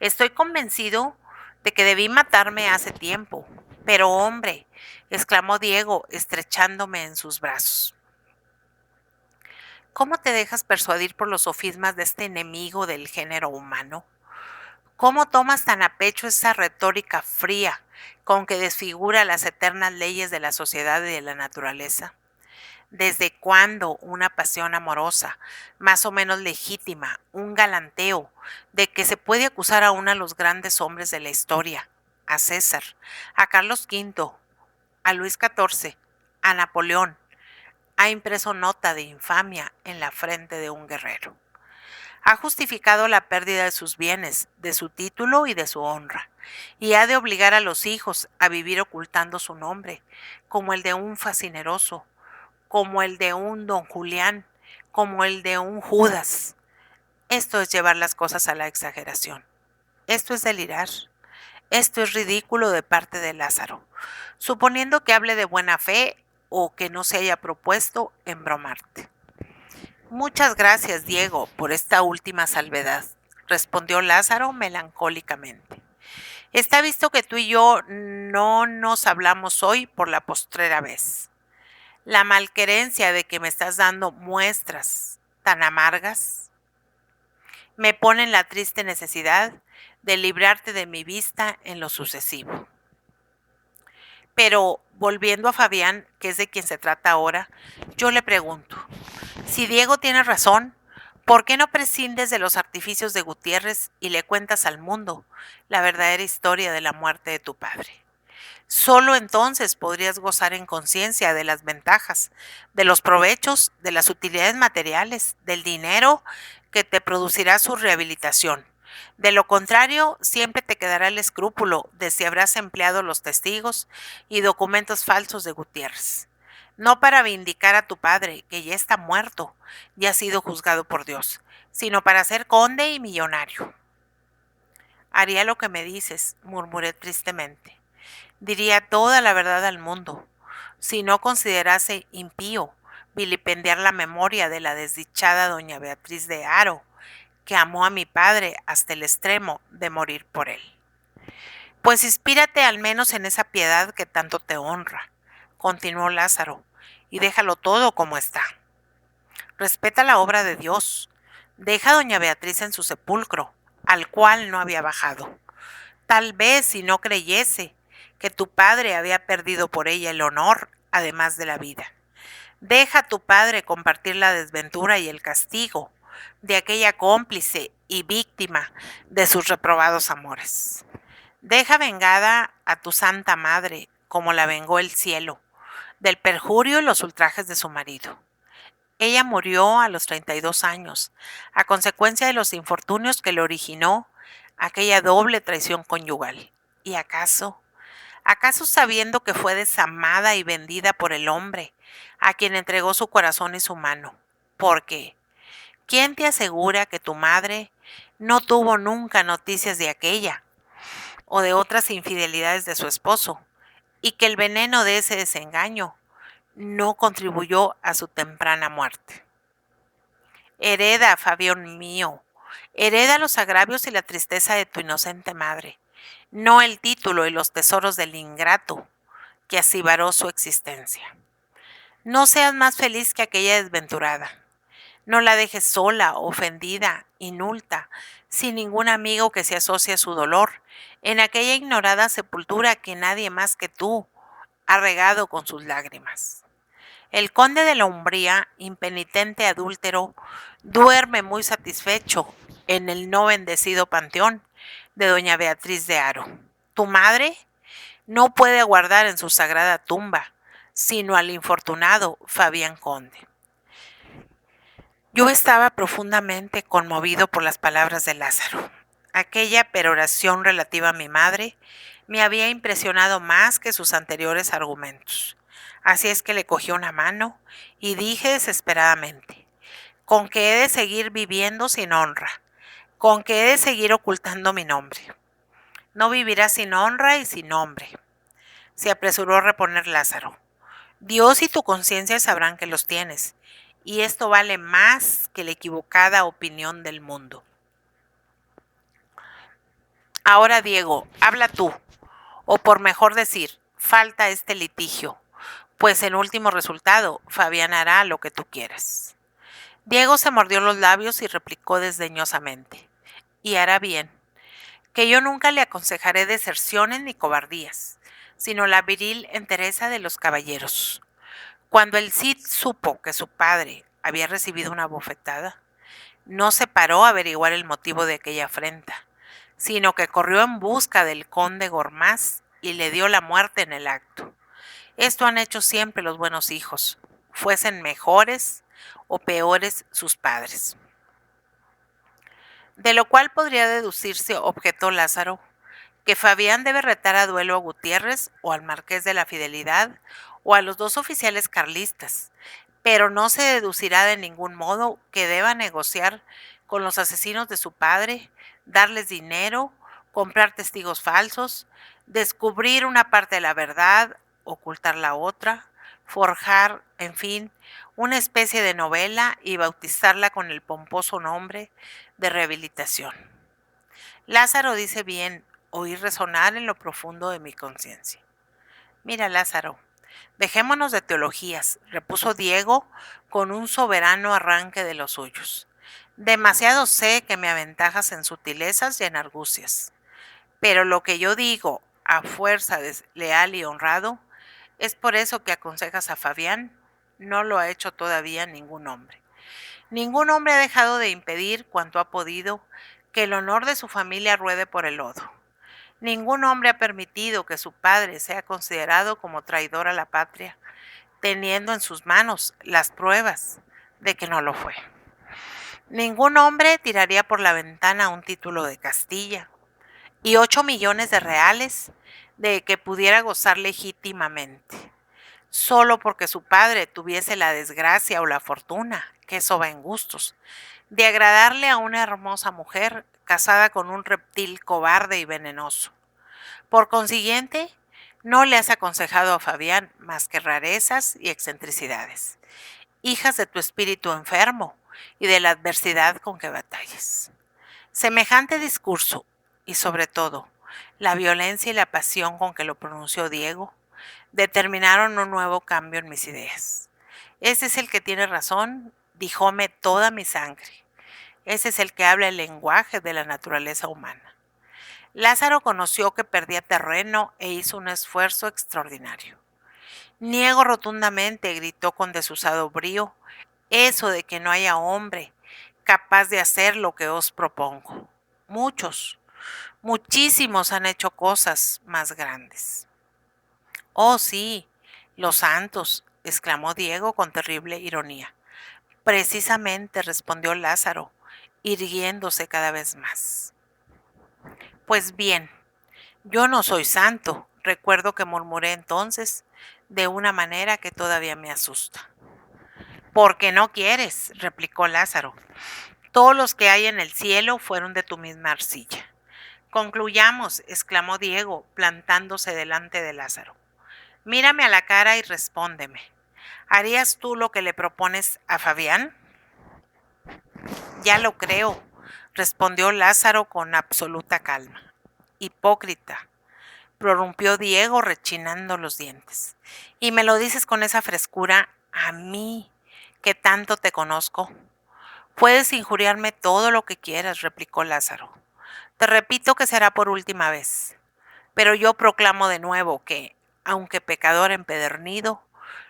Estoy convencido de que debí matarme hace tiempo. Pero hombre, exclamó Diego, estrechándome en sus brazos. ¿Cómo te dejas persuadir por los sofismas de este enemigo del género humano? ¿Cómo tomas tan a pecho esa retórica fría con que desfigura las eternas leyes de la sociedad y de la naturaleza? ¿Desde cuándo una pasión amorosa, más o menos legítima, un galanteo, de que se puede acusar aún a los grandes hombres de la historia, a César, a Carlos V, a Luis XIV, a Napoleón, ha impreso nota de infamia en la frente de un guerrero? Ha justificado la pérdida de sus bienes, de su título y de su honra, y ha de obligar a los hijos a vivir ocultando su nombre, como el de un fascineroso, como el de un don Julián, como el de un Judas. Esto es llevar las cosas a la exageración. Esto es delirar. Esto es ridículo de parte de Lázaro, suponiendo que hable de buena fe o que no se haya propuesto embromarte. Muchas gracias, Diego, por esta última salvedad, respondió Lázaro melancólicamente. Está visto que tú y yo no nos hablamos hoy por la postrera vez. La malquerencia de que me estás dando muestras tan amargas me pone en la triste necesidad de librarte de mi vista en lo sucesivo. Pero volviendo a Fabián, que es de quien se trata ahora, yo le pregunto, si Diego tiene razón, ¿por qué no prescindes de los artificios de Gutiérrez y le cuentas al mundo la verdadera historia de la muerte de tu padre? Solo entonces podrías gozar en conciencia de las ventajas, de los provechos, de las utilidades materiales, del dinero que te producirá su rehabilitación. De lo contrario, siempre te quedará el escrúpulo de si habrás empleado los testigos y documentos falsos de Gutiérrez. No para vindicar a tu padre, que ya está muerto y ha sido juzgado por Dios, sino para ser conde y millonario. Haría lo que me dices, murmuré tristemente. Diría toda la verdad al mundo, si no considerase impío vilipendiar la memoria de la desdichada doña Beatriz de Haro, que amó a mi padre hasta el extremo de morir por él. Pues inspírate al menos en esa piedad que tanto te honra, continuó Lázaro, y déjalo todo como está. Respeta la obra de Dios. Deja a doña Beatriz en su sepulcro, al cual no había bajado. Tal vez si no creyese que tu padre había perdido por ella el honor, además de la vida. Deja a tu padre compartir la desventura y el castigo de aquella cómplice y víctima de sus reprobados amores. Deja vengada a tu santa madre, como la vengó el cielo, del perjurio y los ultrajes de su marido. Ella murió a los 32 años, a consecuencia de los infortunios que le originó aquella doble traición conyugal. ¿Y acaso sabiendo que fue desamada y vendida por el hombre, a quien entregó su corazón y su mano? Porque, ¿quién te asegura que tu madre no tuvo nunca noticias de aquella o de otras infidelidades de su esposo, y que el veneno de ese desengaño no contribuyó a su temprana muerte? Hereda, Fabián mío, hereda los agravios y la tristeza de tu inocente madre, no el título y los tesoros del ingrato que asibaró su existencia. No seas más feliz que aquella desventurada. No la dejes sola, ofendida, inulta, sin ningún amigo que se asocie a su dolor, en aquella ignorada sepultura que nadie más que tú ha regado con sus lágrimas. El conde de la Umbría, impenitente adúltero, duerme muy satisfecho en el no bendecido panteón de doña Beatriz de Haro. Tu madre no puede guardar en su sagrada tumba, sino al infortunado Fabián Conde. Yo estaba profundamente conmovido por las palabras de Lázaro. Aquella peroración relativa a mi madre me había impresionado más que sus anteriores argumentos. Así es que le cogí una mano y dije desesperadamente, ¿con qué he de seguir viviendo sin honra? ¿Con qué he de seguir ocultando mi nombre? No vivirás sin honra y sin nombre, se apresuró a reponer Lázaro. Dios y tu conciencia sabrán que los tienes, y esto vale más que la equivocada opinión del mundo. Ahora, Diego, habla tú, o por mejor decir, falta este litigio, pues en último resultado, Fabián hará lo que tú quieras. Diego se mordió los labios y replicó desdeñosamente, y hará bien, que yo nunca le aconsejaré deserciones ni cobardías, sino la viril entereza de los caballeros. Cuando el Cid supo que su padre había recibido una bofetada, no se paró a averiguar el motivo de aquella afrenta, sino que corrió en busca del conde Gormaz y le dio la muerte en el acto. Esto han hecho siempre los buenos hijos, fuesen mejores o peores sus padres. De lo cual podría deducirse, objetó Lázaro, que Fabián debe retar a duelo a Gutiérrez o al Marqués de la Fidelidad o a los dos oficiales carlistas, pero no se deducirá de ningún modo que deba negociar con los asesinos de su padre, darles dinero, comprar testigos falsos, descubrir una parte de la verdad, ocultar la otra, forjar, en fin, una especie de novela y bautizarla con el pomposo nombre de rehabilitación. Lázaro dice bien, oí resonar en lo profundo de mi conciencia. Mira, Lázaro, dejémonos de teologías, repuso Diego con un soberano arranque de los suyos. Demasiado sé que me aventajas en sutilezas y en argucias, pero lo que yo digo, a fuerza de leal y honrado, es por eso que aconsejas a Fabián, no lo ha hecho todavía ningún hombre. Ningún hombre ha dejado de impedir cuanto ha podido que el honor de su familia ruede por el lodo. Ningún hombre ha permitido que su padre sea considerado como traidor a la patria, teniendo en sus manos las pruebas de que no lo fue. Ningún hombre tiraría por la ventana un título de Castilla y 8 millones de reales de que pudiera gozar legítimamente, solo porque su padre tuviese la desgracia o la fortuna, que eso va en gustos, de agradarle a una hermosa mujer casada con un reptil cobarde y venenoso. Por consiguiente, no le has aconsejado a Fabián más que rarezas y excentricidades, hijas de tu espíritu enfermo y de la adversidad con que batallas. Semejante discurso, y sobre todo, la violencia y la pasión con que lo pronunció Diego, determinaron un nuevo cambio en mis ideas. Ese es el que tiene razón, díjome toda mi sangre. Ese es el que habla el lenguaje de la naturaleza humana. Lázaro conoció que perdía terreno e hizo un esfuerzo extraordinario. Niego rotundamente, gritó con desusado brío, eso de que no haya hombre capaz de hacer lo que os propongo. Muchos, muchísimos han hecho cosas más grandes. Oh, sí, los santos, exclamó Diego con terrible ironía. Precisamente, respondió Lázaro, irguiéndose cada vez más. Pues bien, yo no soy santo, recuerdo que murmuré entonces, de una manera que todavía me asusta. Porque no quieres, replicó Lázaro. Todos los que hay en el cielo fueron de tu misma arcilla. Concluyamos, exclamó Diego, plantándose delante de Lázaro. Mírame a la cara y respóndeme. ¿Harías tú lo que le propones a Fabián? Ya lo creo, respondió Lázaro con absoluta calma. Hipócrita, prorrumpió Diego rechinando los dientes. ¿Y me lo dices con esa frescura a mí, que tanto te conozco? Puedes injuriarme todo lo que quieras, replicó Lázaro. Te repito que será por última vez. Pero yo proclamo de nuevo que, aunque pecador empedernido,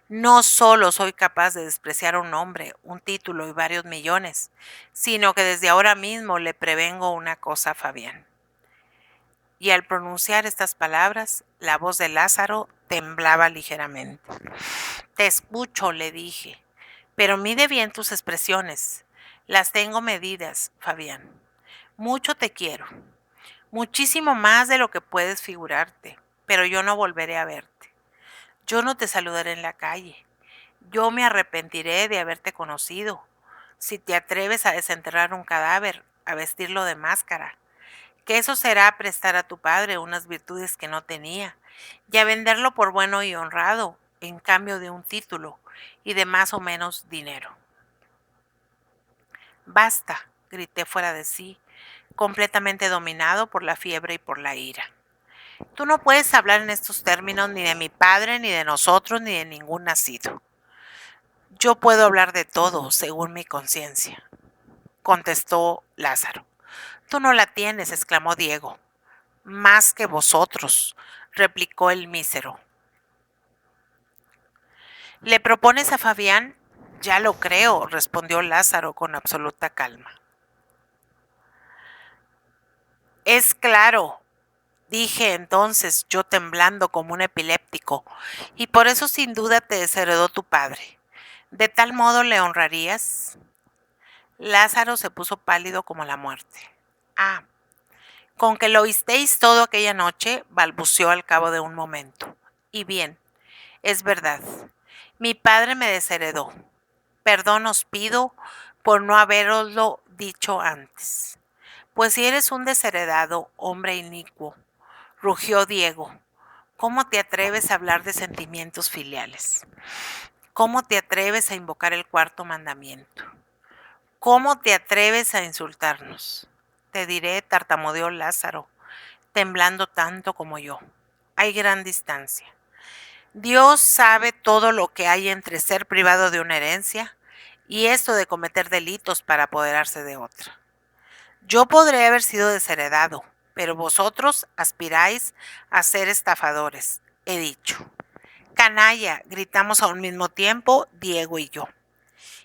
no solo soy capaz de despreciar a un hombre, un título y varios millones, sino que desde ahora mismo le prevengo una cosa a Fabián. Y al pronunciar estas palabras, la voz de Lázaro temblaba ligeramente. Te escucho, le dije, pero mide bien tus expresiones. Las tengo medidas, Fabián. Mucho te quiero, muchísimo más de lo que puedes figurarte, pero yo no volveré a verte. Yo no te saludaré en la calle. Yo me arrepentiré de haberte conocido. Si te atreves a desenterrar un cadáver, a vestirlo de máscara, que eso será prestar a tu padre unas virtudes que no tenía, y a venderlo por bueno y honrado, en cambio de un título y de más o menos dinero. Basta, grité fuera de sí, completamente dominado por la fiebre y por la ira. Tú no puedes hablar en estos términos ni de mi padre, ni de nosotros, ni de ningún nacido. Yo puedo hablar de todo, según mi conciencia, contestó Lázaro. Tú no la tienes, exclamó Diego. Más que vosotros, replicó el mísero. ¿Le propones a Fabián? Ya lo creo, respondió Lázaro con absoluta calma. Es claro, dije entonces yo temblando como un epiléptico, y por eso sin duda te desheredó tu padre. ¿De tal modo le honrarías? Lázaro se puso pálido como la muerte. Ah, con que lo oísteis todo aquella noche, balbuceó al cabo de un momento. Y bien, es verdad. Mi padre me desheredó. Perdón os pido por no haberoslo dicho antes. Pues si eres un desheredado, hombre inicuo, rugió Diego, ¿cómo te atreves a hablar de sentimientos filiales? ¿Cómo te atreves a invocar el cuarto mandamiento? ¿Cómo te atreves a insultarnos? Te diré, tartamudeó Lázaro, temblando tanto como yo. Hay gran distancia. Dios sabe todo lo que hay entre ser privado de una herencia y esto de cometer delitos para apoderarse de otra. Yo podré haber sido desheredado, pero vosotros aspiráis a ser estafadores, he dicho. Canalla, gritamos a un mismo tiempo Diego y yo.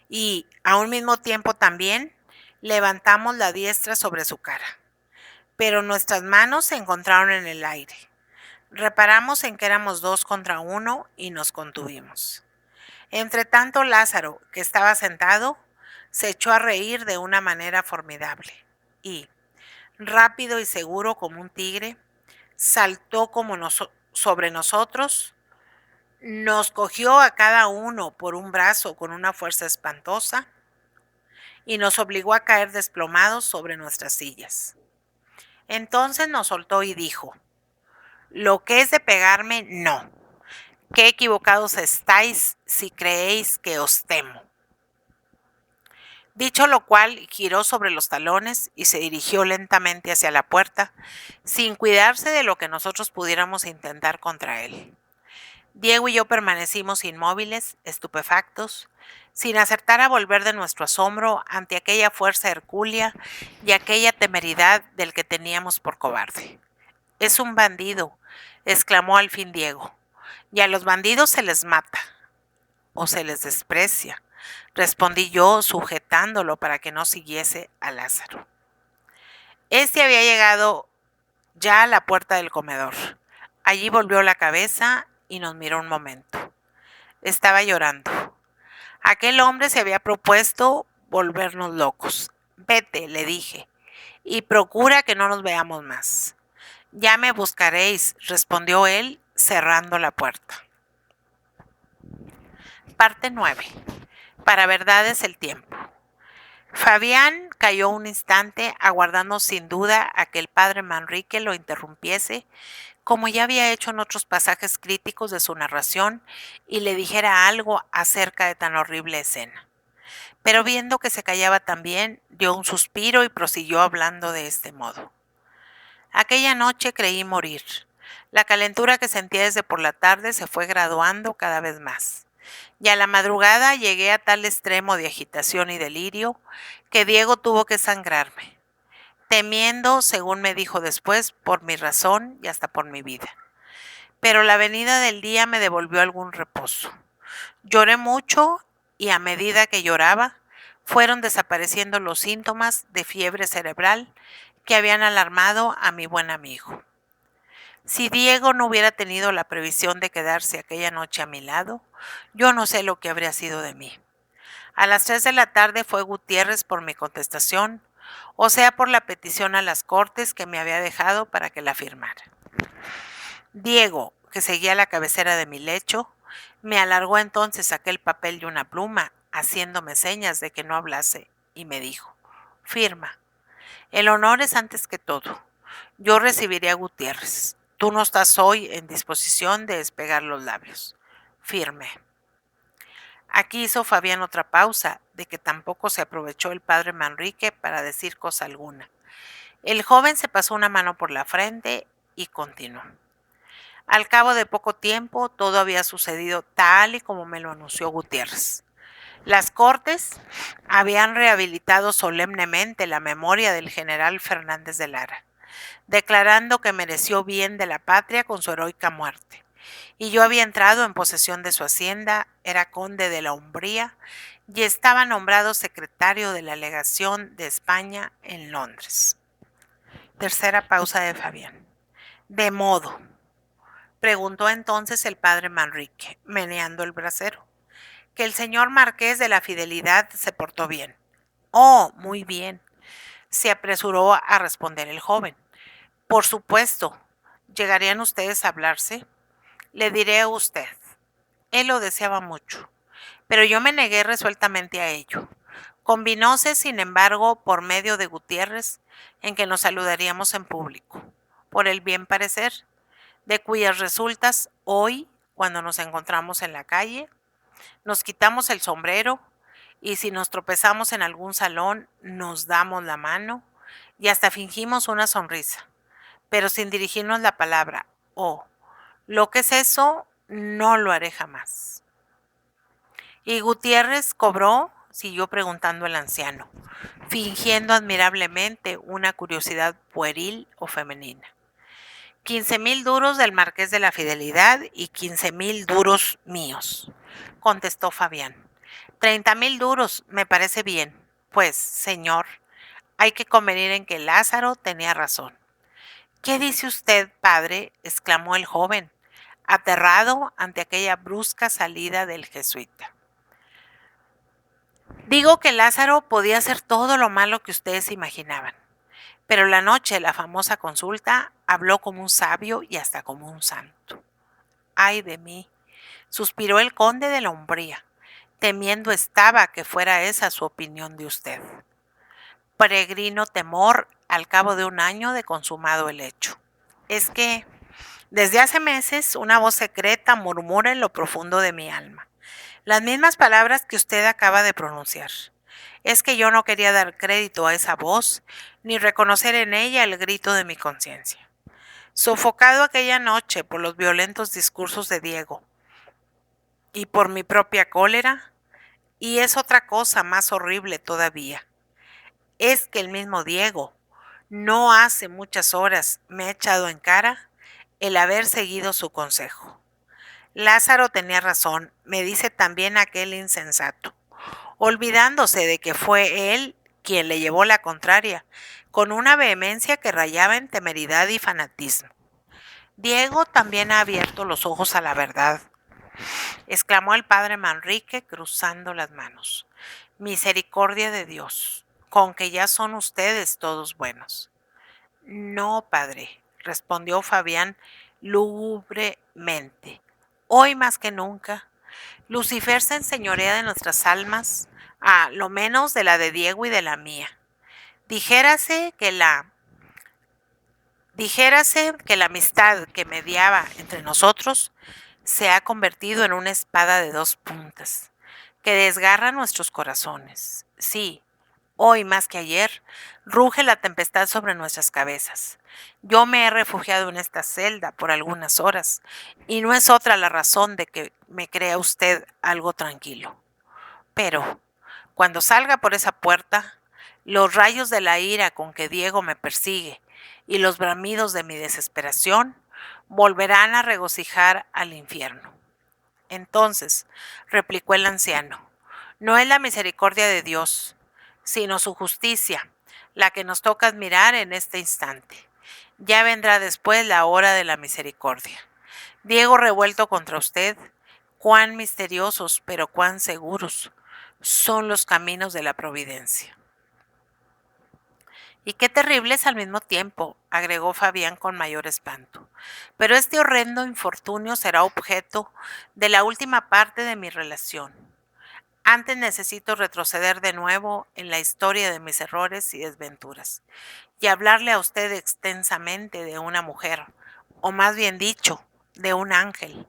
Y a un mismo tiempo también levantamos la diestra sobre su cara. Pero nuestras manos se encontraron en el aire. Reparamos en que éramos 2 contra 1 y nos contuvimos. Entre tanto, Lázaro, que estaba sentado, se echó a reír de una manera formidable y, rápido y seguro como un tigre, saltó sobre nosotros, nos cogió a cada uno por un brazo con una fuerza espantosa y nos obligó a caer desplomados sobre nuestras sillas. Entonces nos soltó y dijo: lo que es de pegarme, no. Qué equivocados estáis si creéis que os temo. Dicho lo cual, giró sobre los talones y se dirigió lentamente hacia la puerta, sin cuidarse de lo que nosotros pudiéramos intentar contra él. Diego y yo permanecimos inmóviles, estupefactos, sin acertar a volver de nuestro asombro ante aquella fuerza hercúlea y aquella temeridad del que teníamos por cobarde. Es un bandido, exclamó al fin Diego, y a los bandidos se les mata o se les desprecia, respondí yo sujetándolo para que no siguiese a Lázaro. Este había llegado ya a la puerta del comedor. Allí volvió la cabeza y nos miró un momento. Estaba llorando. Aquel hombre se había propuesto volvernos locos. Vete, le dije, y procura que no nos veamos más. Ya me buscaréis, respondió él, cerrando la puerta. Parte 9. Para verdades el tiempo. Fabián calló un instante, aguardando sin duda a que el padre Manrique lo interrumpiese, como ya había hecho en otros pasajes críticos de su narración, y le dijera algo acerca de tan horrible escena. Pero viendo que se callaba también, dio un suspiro y prosiguió hablando de este modo. Aquella noche creí morir. La calentura que sentía desde por la tarde se fue graduando cada vez más. Y a la madrugada llegué a tal extremo de agitación y delirio que Diego tuvo que sangrarme, temiendo, según me dijo después, por mi razón y hasta por mi vida. Pero la venida del día me devolvió algún reposo. Lloré mucho y a medida que lloraba, fueron desapareciendo los síntomas de fiebre cerebral que habían alarmado a mi buen amigo. Si Diego no hubiera tenido la previsión de quedarse aquella noche a mi lado, yo no sé lo que habría sido de mí. A las 3 de la tarde fue Gutiérrez por mi contestación, o sea, por la petición a las Cortes que me había dejado para que la firmara. Diego, que seguía a la cabecera de mi lecho, me alargó entonces aquel papel y una pluma, haciéndome señas de que no hablase, y me dijo: firma. El honor es antes que todo. Yo recibiré a Gutiérrez. Tú no estás hoy en disposición de despegar los labios. Firme. Aquí hizo Fabián otra pausa, de que tampoco se aprovechó el padre Manrique para decir cosa alguna. El joven se pasó una mano por la frente y continuó. Al cabo de poco tiempo, todo había sucedido tal y como me lo anunció Gutiérrez. Las Cortes habían rehabilitado solemnemente la memoria del general Fernández de Lara, declarando que mereció bien de la patria con su heroica muerte. Y yo había entrado en posesión de su hacienda, era conde de la Umbría y estaba nombrado secretario de la legación de España en Londres. Tercera pausa de Fabián. De modo, preguntó entonces el padre Manrique, meneando el brasero, que el señor marqués de la Fidelidad se portó bien. Oh, muy bien. se apresuró a responder el joven. Por supuesto. ¿Llegarían ustedes a hablarse? Le diré a usted. Él lo deseaba mucho, pero yo me negué resueltamente a ello. Combinóse, sin embargo, por medio de Gutiérrez, en que nos saludaríamos en público, por el bien parecer, de cuyas resultas hoy, cuando nos encontramos en la calle, nos quitamos el sombrero y si nos tropezamos en algún salón, nos damos la mano y hasta fingimos una sonrisa, pero sin dirigirnos la palabra. Oh, lo que es eso, no lo haré jamás. ¿Y Gutiérrez cobró? Siguió preguntando el anciano, fingiendo admirablemente una curiosidad pueril o femenina. 15,000 duros del Marqués de la Fidelidad y 15,000 duros míos, contestó Fabián. 30,000 duros, me parece bien. Pues, señor, hay que convenir en que Lázaro tenía razón. ¿Qué dice usted, padre? Exclamó el joven, aterrado ante aquella brusca salida del jesuita. Digo que Lázaro podía hacer todo lo malo que ustedes imaginaban, pero la noche de la famosa consulta habló como un sabio y hasta como un santo. ¡Ay de mí!, suspiró el conde de la Umbría, temiendo estaba que fuera esa su opinión de usted. Peregrino temor al cabo de un año de consumado el hecho. Es que desde hace meses una voz secreta murmura en lo profundo de mi alma las mismas palabras que usted acaba de pronunciar. Es que yo no quería dar crédito a esa voz, ni reconocer en ella el grito de mi conciencia. Sofocado aquella noche por los violentos discursos de Diego y por mi propia cólera, y es otra cosa más horrible todavía, es que el mismo Diego no hace muchas horas me ha echado en cara el haber seguido su consejo. Lázaro tenía razón, me dice también aquel insensato, olvidándose de que fue él quien le llevó la contraria, con una vehemencia que rayaba en temeridad y fanatismo. Diego también ha abierto los ojos a la verdad, exclamó el padre Manrique cruzando las manos. Misericordia de Dios, con que ya son ustedes todos buenos. No, padre, respondió Fabián lúgubremente. Hoy más que nunca, Lucifer se enseñorea de nuestras almas, a lo menos de la de Diego y de la mía. Dijérase que la amistad que mediaba entre nosotros se ha convertido en una espada de dos puntas, que desgarra nuestros corazones. Sí, hoy más que ayer, ruge la tempestad sobre nuestras cabezas. Yo me he refugiado en esta celda por algunas horas, y no es otra la razón de que me crea usted algo tranquilo. Pero, cuando salga por esa puerta, los rayos de la ira con que Diego me persigue y los bramidos de mi desesperación volverán a regocijar al infierno. Entonces, replicó el anciano, no es la misericordia de Dios, sino su justicia, la que nos toca admirar en este instante. Ya vendrá después la hora de la misericordia. Diego revuelto contra usted, cuán misteriosos, pero cuán seguros son los caminos de la providencia. Y qué terribles al mismo tiempo, agregó Fabián con mayor espanto. Pero este horrendo infortunio será objeto de la última parte de mi relación. Antes necesito retroceder de nuevo en la historia de mis errores y desventuras, y hablarle a usted extensamente de una mujer, o más bien dicho, de un ángel,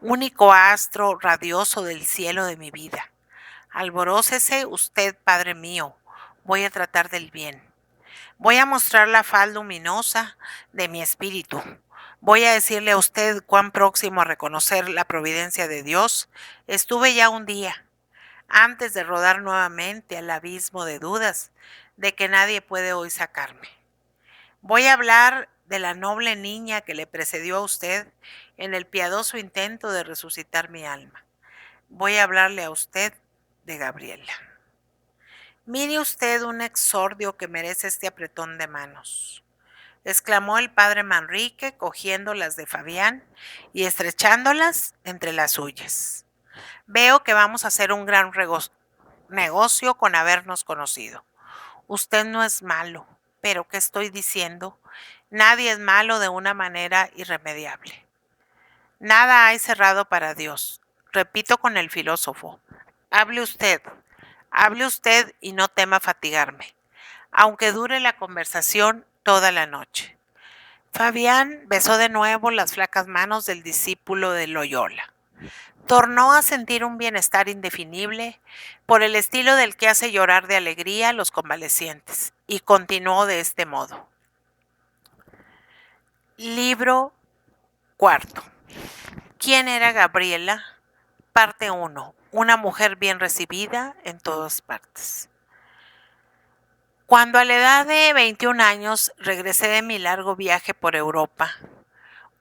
único astro radioso del cielo de mi vida. Alborócese usted, padre mío, voy a tratar del bien. Voy a mostrar la faz luminosa de mi espíritu. Voy a decirle a usted cuán próximo a reconocer la providencia de Dios estuve ya un día, antes de rodar nuevamente al abismo de dudas de que nadie puede hoy sacarme. Voy a hablar de la noble niña que le precedió a usted en el piadoso intento de resucitar mi alma. Voy a hablarle a usted de Gabriela. Mire usted un exordio que merece este apretón de manos, exclamó el padre Manrique, cogiendo las de Fabián y estrechándolas entre las suyas. Veo que vamos a hacer un gran negocio con habernos conocido. Usted no es malo, pero ¿qué estoy diciendo? Nadie es malo de una manera irremediable. Nada hay cerrado para Dios. Repito con el filósofo. Hable usted y no tema fatigarme, aunque dure la conversación toda la noche. Fabián besó de nuevo las flacas manos del discípulo de Loyola. Tornó a sentir un bienestar indefinible por el estilo del que hace llorar de alegría a los convalecientes, y continuó de este modo. Libro cuarto. ¿Quién era Gabriela? Parte 1. Una mujer bien recibida en todas partes. Cuando a la edad de 21 años regresé de mi largo viaje por Europa,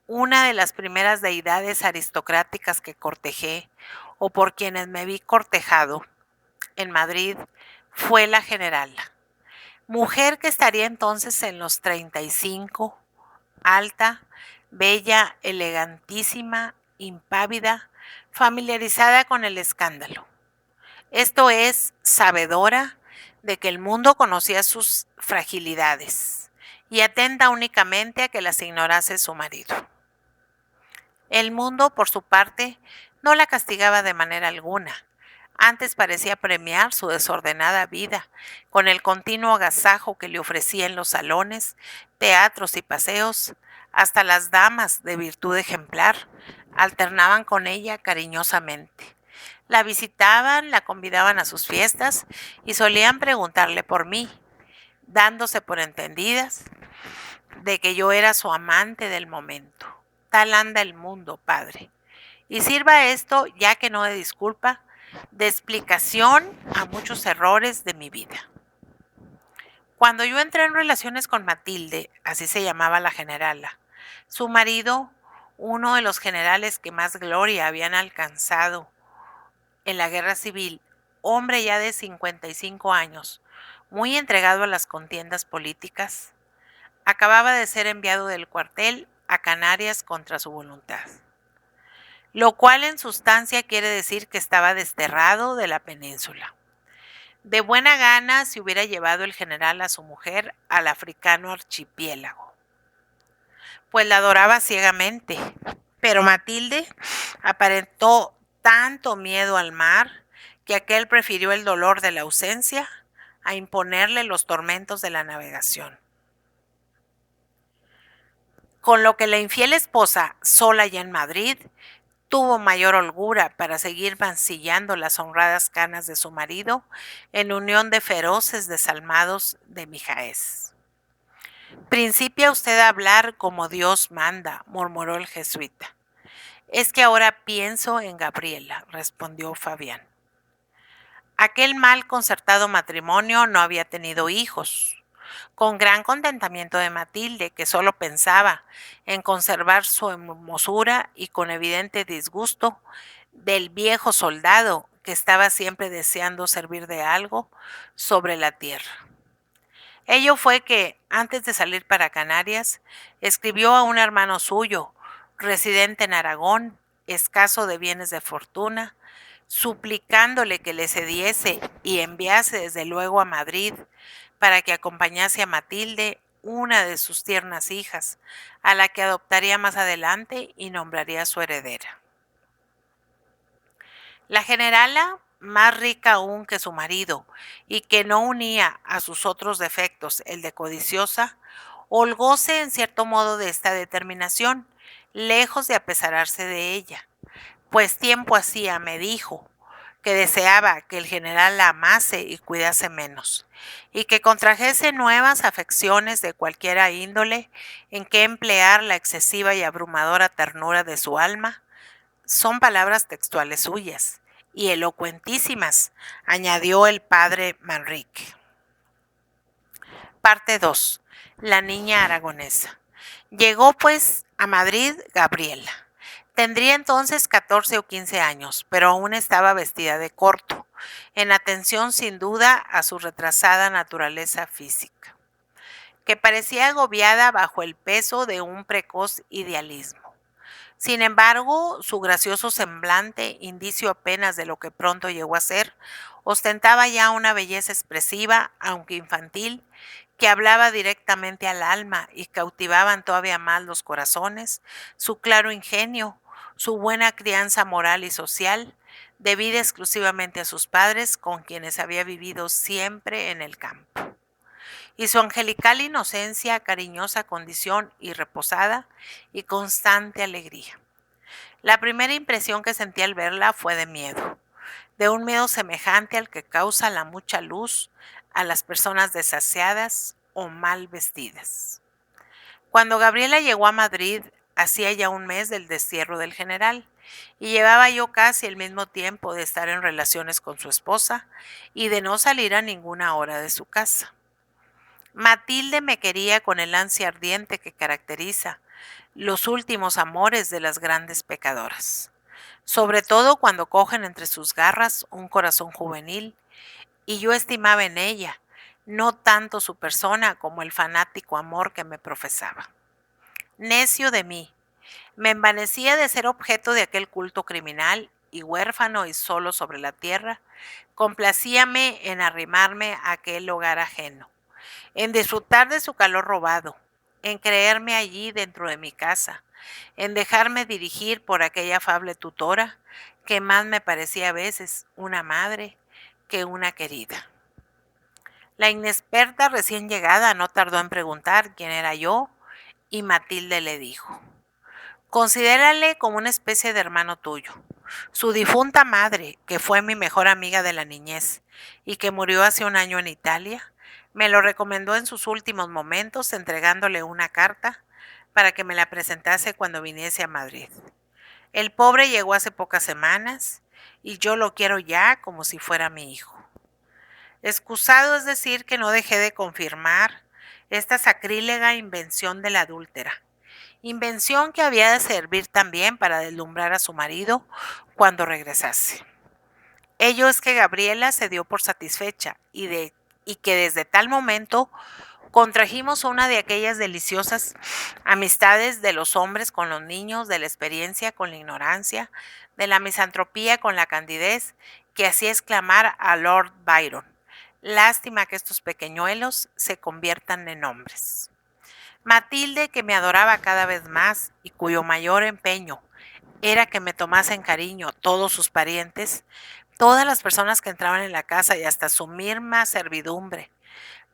una de las primeras deidades aristocráticas que cortejé, o por quienes me vi cortejado, en Madrid, fue la generala, mujer que estaría entonces en los 35, alta, bella, elegantísima, impávida, familiarizada con el escándalo. Esto es, sabedora de que el mundo conocía sus fragilidades y atenta únicamente a que las ignorase su marido. El mundo, por su parte, no la castigaba de manera alguna. Antes parecía premiar su desordenada vida con el continuo agasajo que le ofrecía en los salones, teatros y paseos. Hasta las damas de virtud ejemplar alternaban con ella cariñosamente. La visitaban, la convidaban a sus fiestas y solían preguntarle por mí, dándose por entendidas de que yo era su amante del momento. Tal anda el mundo, padre. Y sirva esto, ya que no de disculpa, de explicación a muchos errores de mi vida. Cuando yo entré en relaciones con Matilde, así se llamaba la generala, su marido, uno de los generales que más gloria habían alcanzado en la guerra civil, hombre ya de 55 años, muy entregado a las contiendas políticas, acababa de ser enviado del cuartel a Canarias contra su voluntad, lo cual en sustancia quiere decir que estaba desterrado de la península. De buena gana se hubiera llevado el general a su mujer al africano archipiélago, pues la adoraba ciegamente, pero Matilde aparentó tanto miedo al mar que aquel prefirió el dolor de la ausencia a imponerle los tormentos de la navegación. Con lo que la infiel esposa, sola ya en Madrid, tuvo mayor holgura para seguir mancillando las honradas canas de su marido en unión de feroces desalmados de Mijaés. Principia usted a hablar como Dios manda, murmuró el jesuita. Es que ahora pienso en Gabriela, respondió Fabián. Aquel mal concertado matrimonio no había tenido hijos. Con gran contentamiento de Matilde, que solo pensaba en conservar su hermosura, y con evidente disgusto del viejo soldado, que estaba siempre deseando servir de algo sobre la tierra. Ello fue que, antes de salir para Canarias, escribió a un hermano suyo, residente en Aragón, escaso de bienes de fortuna, suplicándole que le cediese y enviase desde luego a Madrid para que acompañase a Matilde, una de sus tiernas hijas, a la que adoptaría más adelante y nombraría su heredera. La generala, más rica aún que su marido, y que no unía a sus otros defectos el de codiciosa, holgóse en cierto modo de esta determinación, lejos de apesararse de ella, pues tiempo hacía, me dijo, que deseaba que el general la amase y cuidase menos, y que contrajese nuevas afecciones de cualquiera índole en que emplear la excesiva y abrumadora ternura de su alma. Son palabras textuales suyas, y elocuentísimas, añadió el padre Manrique. Parte 2. La niña aragonesa. Llegó pues a Madrid Gabriela. Tendría entonces 14 o 15 años, pero aún estaba vestida de corto, en atención sin duda a su retrasada naturaleza física, que parecía agobiada bajo el peso de un precoz idealismo. Sin embargo, su gracioso semblante, indicio apenas de lo que pronto llegó a ser, ostentaba ya una belleza expresiva, aunque infantil, que hablaba directamente al alma y cautivaban todavía más los corazones, su claro ingenio, su buena crianza moral y social, debida exclusivamente a sus padres, con quienes había vivido siempre en el campo, y su angelical inocencia, cariñosa condición y reposada y constante alegría. La primera impresión que sentí al verla fue de miedo, de un miedo semejante al que causa la mucha luz a las personas desaseadas o mal vestidas. Cuando Gabriela llegó a Madrid, hacía ya un mes del destierro del general, y llevaba yo casi el mismo tiempo de estar en relaciones con su esposa y de no salir a ninguna hora de su casa. Matilde me quería con el ansia ardiente que caracteriza los últimos amores de las grandes pecadoras, sobre todo cuando cogen entre sus garras un corazón juvenil, y yo estimaba en ella no tanto su persona como el fanático amor que me profesaba. Necio de mí, me envanecía de ser objeto de aquel culto criminal y huérfano y solo sobre la tierra, complacíame en arrimarme a aquel hogar ajeno, en disfrutar de su calor robado, en creerme allí dentro de mi casa, en dejarme dirigir por aquella afable tutora que más me parecía a veces una madre que una querida. La inexperta recién llegada no tardó en preguntar quién era yo y Matilde le dijo: considérale como una especie de hermano tuyo. Su difunta madre, que fue mi mejor amiga de la niñez y que murió hace un año en Italia, me lo recomendó en sus últimos momentos entregándole una carta para que me la presentase cuando viniese a Madrid. El pobre llegó hace pocas semanas y yo lo quiero ya como si fuera mi hijo. Excusado es decir que no dejé de confirmar esta sacrílega invención de la adúltera, invención que había de servir también para deslumbrar a su marido cuando regresase. Ello es que Gabriela se dio por satisfecha y que desde tal momento contrajimos una de aquellas deliciosas amistades de los hombres con los niños, de la experiencia con la ignorancia, de la misantropía con la candidez, que hacía exclamar a Lord Byron: lástima que estos pequeñuelos se conviertan en hombres. Matilde, que me adoraba cada vez más y cuyo mayor empeño era que me tomasen cariño todos sus parientes, todas las personas que entraban en la casa y hasta su misma servidumbre,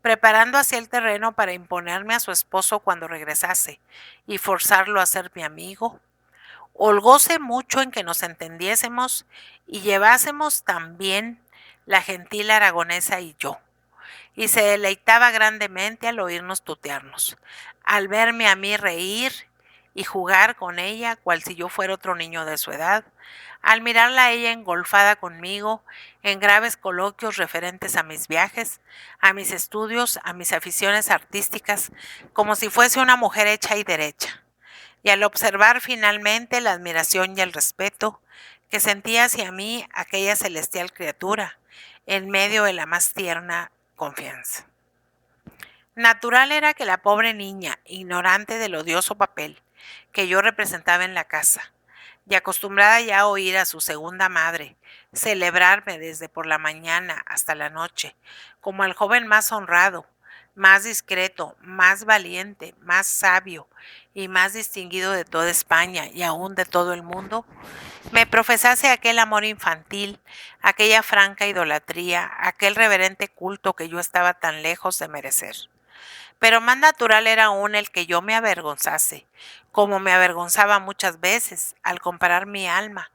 preparando así el terreno para imponerme a su esposo cuando regresase y forzarlo a ser mi amigo, holgóse mucho en que nos entendiésemos y llevásemos también la gentil aragonesa y yo, y se deleitaba grandemente al oírnos tutearnos, al verme a mí reír y jugar con ella cual si yo fuera otro niño de su edad, al mirarla a ella engolfada conmigo en graves coloquios referentes a mis viajes, a mis estudios, a mis aficiones artísticas, como si fuese una mujer hecha y derecha, y al observar finalmente la admiración y el respeto que sentía hacia mí aquella celestial criatura en medio de la más tierna confianza. Natural era que la pobre niña, ignorante del odioso papel que yo representaba en la casa, y acostumbrada ya a oír a su segunda madre celebrarme desde por la mañana hasta la noche, como al joven más honrado, más discreto, más valiente, más sabio y más distinguido de toda España y aún de todo el mundo, me profesase aquel amor infantil, aquella franca idolatría, aquel reverente culto que yo estaba tan lejos de merecer. Pero más natural era aún el que yo me avergonzase, como me avergonzaba muchas veces al comparar mi alma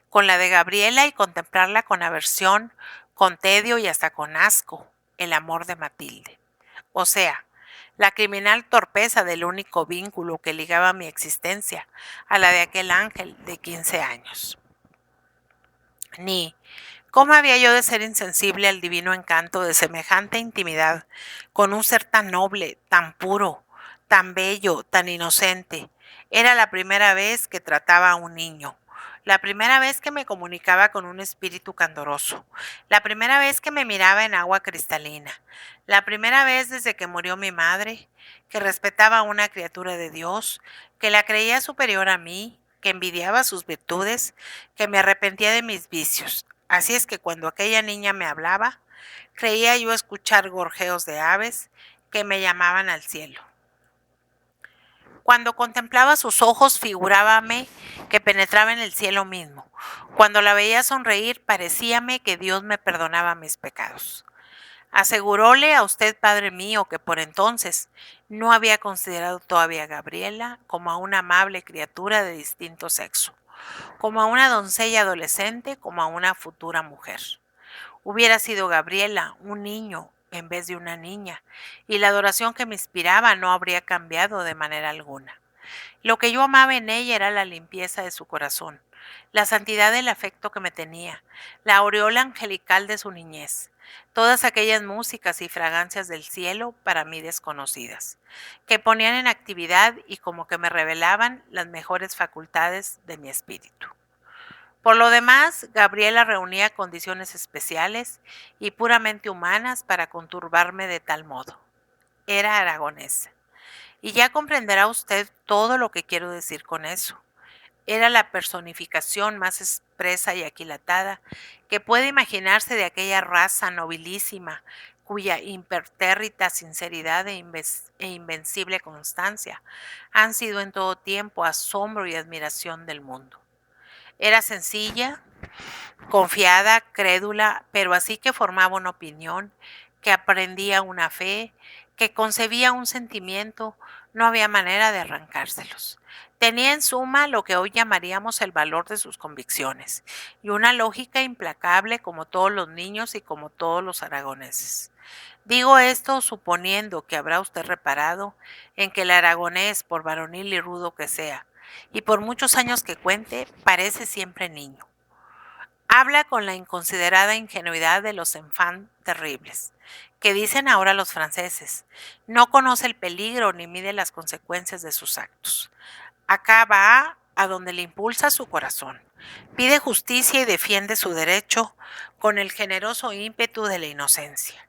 con la de Gabriela y contemplarla con aversión, con tedio y hasta con asco, el amor de Matilde. O sea, la criminal torpeza del único vínculo que ligaba mi existencia a la de aquel ángel de 15 años. Ni cómo había yo de ser insensible al divino encanto de semejante intimidad con un ser tan noble, tan puro, tan bello, tan inocente. Era la primera vez que trataba a un niño, la primera vez que me comunicaba con un espíritu candoroso, la primera vez que me miraba en agua cristalina, la primera vez desde que murió mi madre, que respetaba a una criatura de Dios, que la creía superior a mí, que envidiaba sus virtudes, que me arrepentía de mis vicios. Así es que cuando aquella niña me hablaba, creía yo escuchar gorjeos de aves que me llamaban al cielo. Cuando contemplaba sus ojos, figurábame que penetraba en el cielo mismo. Cuando la veía sonreír, parecíame que Dios me perdonaba mis pecados. Aseguróle a usted, Padre mío, que por entonces no había considerado todavía a Gabriela como a una amable criatura de distinto sexo, como a una doncella adolescente, como a una futura mujer. Hubiera sido Gabriela un niño en vez de una niña, y la adoración que me inspiraba no habría cambiado de manera alguna. Lo que yo amaba en ella era la limpieza de su corazón, la santidad del afecto que me tenía, la aureola angelical de su niñez, todas aquellas músicas y fragancias del cielo para mí desconocidas, que ponían en actividad y como que me revelaban las mejores facultades de mi espíritu. Por lo demás, Gabriela reunía condiciones especiales y puramente humanas para conturbarme de tal modo. Era aragonesa. Y ya comprenderá usted todo lo que quiero decir con eso. Era la personificación más expresa y aquilatada que puede imaginarse de aquella raza nobilísima, cuya impertérrita sinceridad e invencible constancia han sido en todo tiempo asombro y admiración del mundo. Era sencilla, confiada, crédula, pero así que formaba una opinión, que aprendía una fe, que concebía un sentimiento, no había manera de arrancárselos. Tenía en suma lo que hoy llamaríamos el valor de sus convicciones y una lógica implacable como todos los niños y como todos los aragoneses. Digo esto suponiendo que habrá usted reparado en que el aragonés, por varonil y rudo que sea, y por muchos años que cuente, parece siempre niño. Habla con la inconsiderada ingenuidad de los enfants terribles, que dicen ahora los franceses. No conoce el peligro ni mide las consecuencias de sus actos. Acá va a donde le impulsa su corazón. Pide justicia y defiende su derecho con el generoso ímpetu de la inocencia.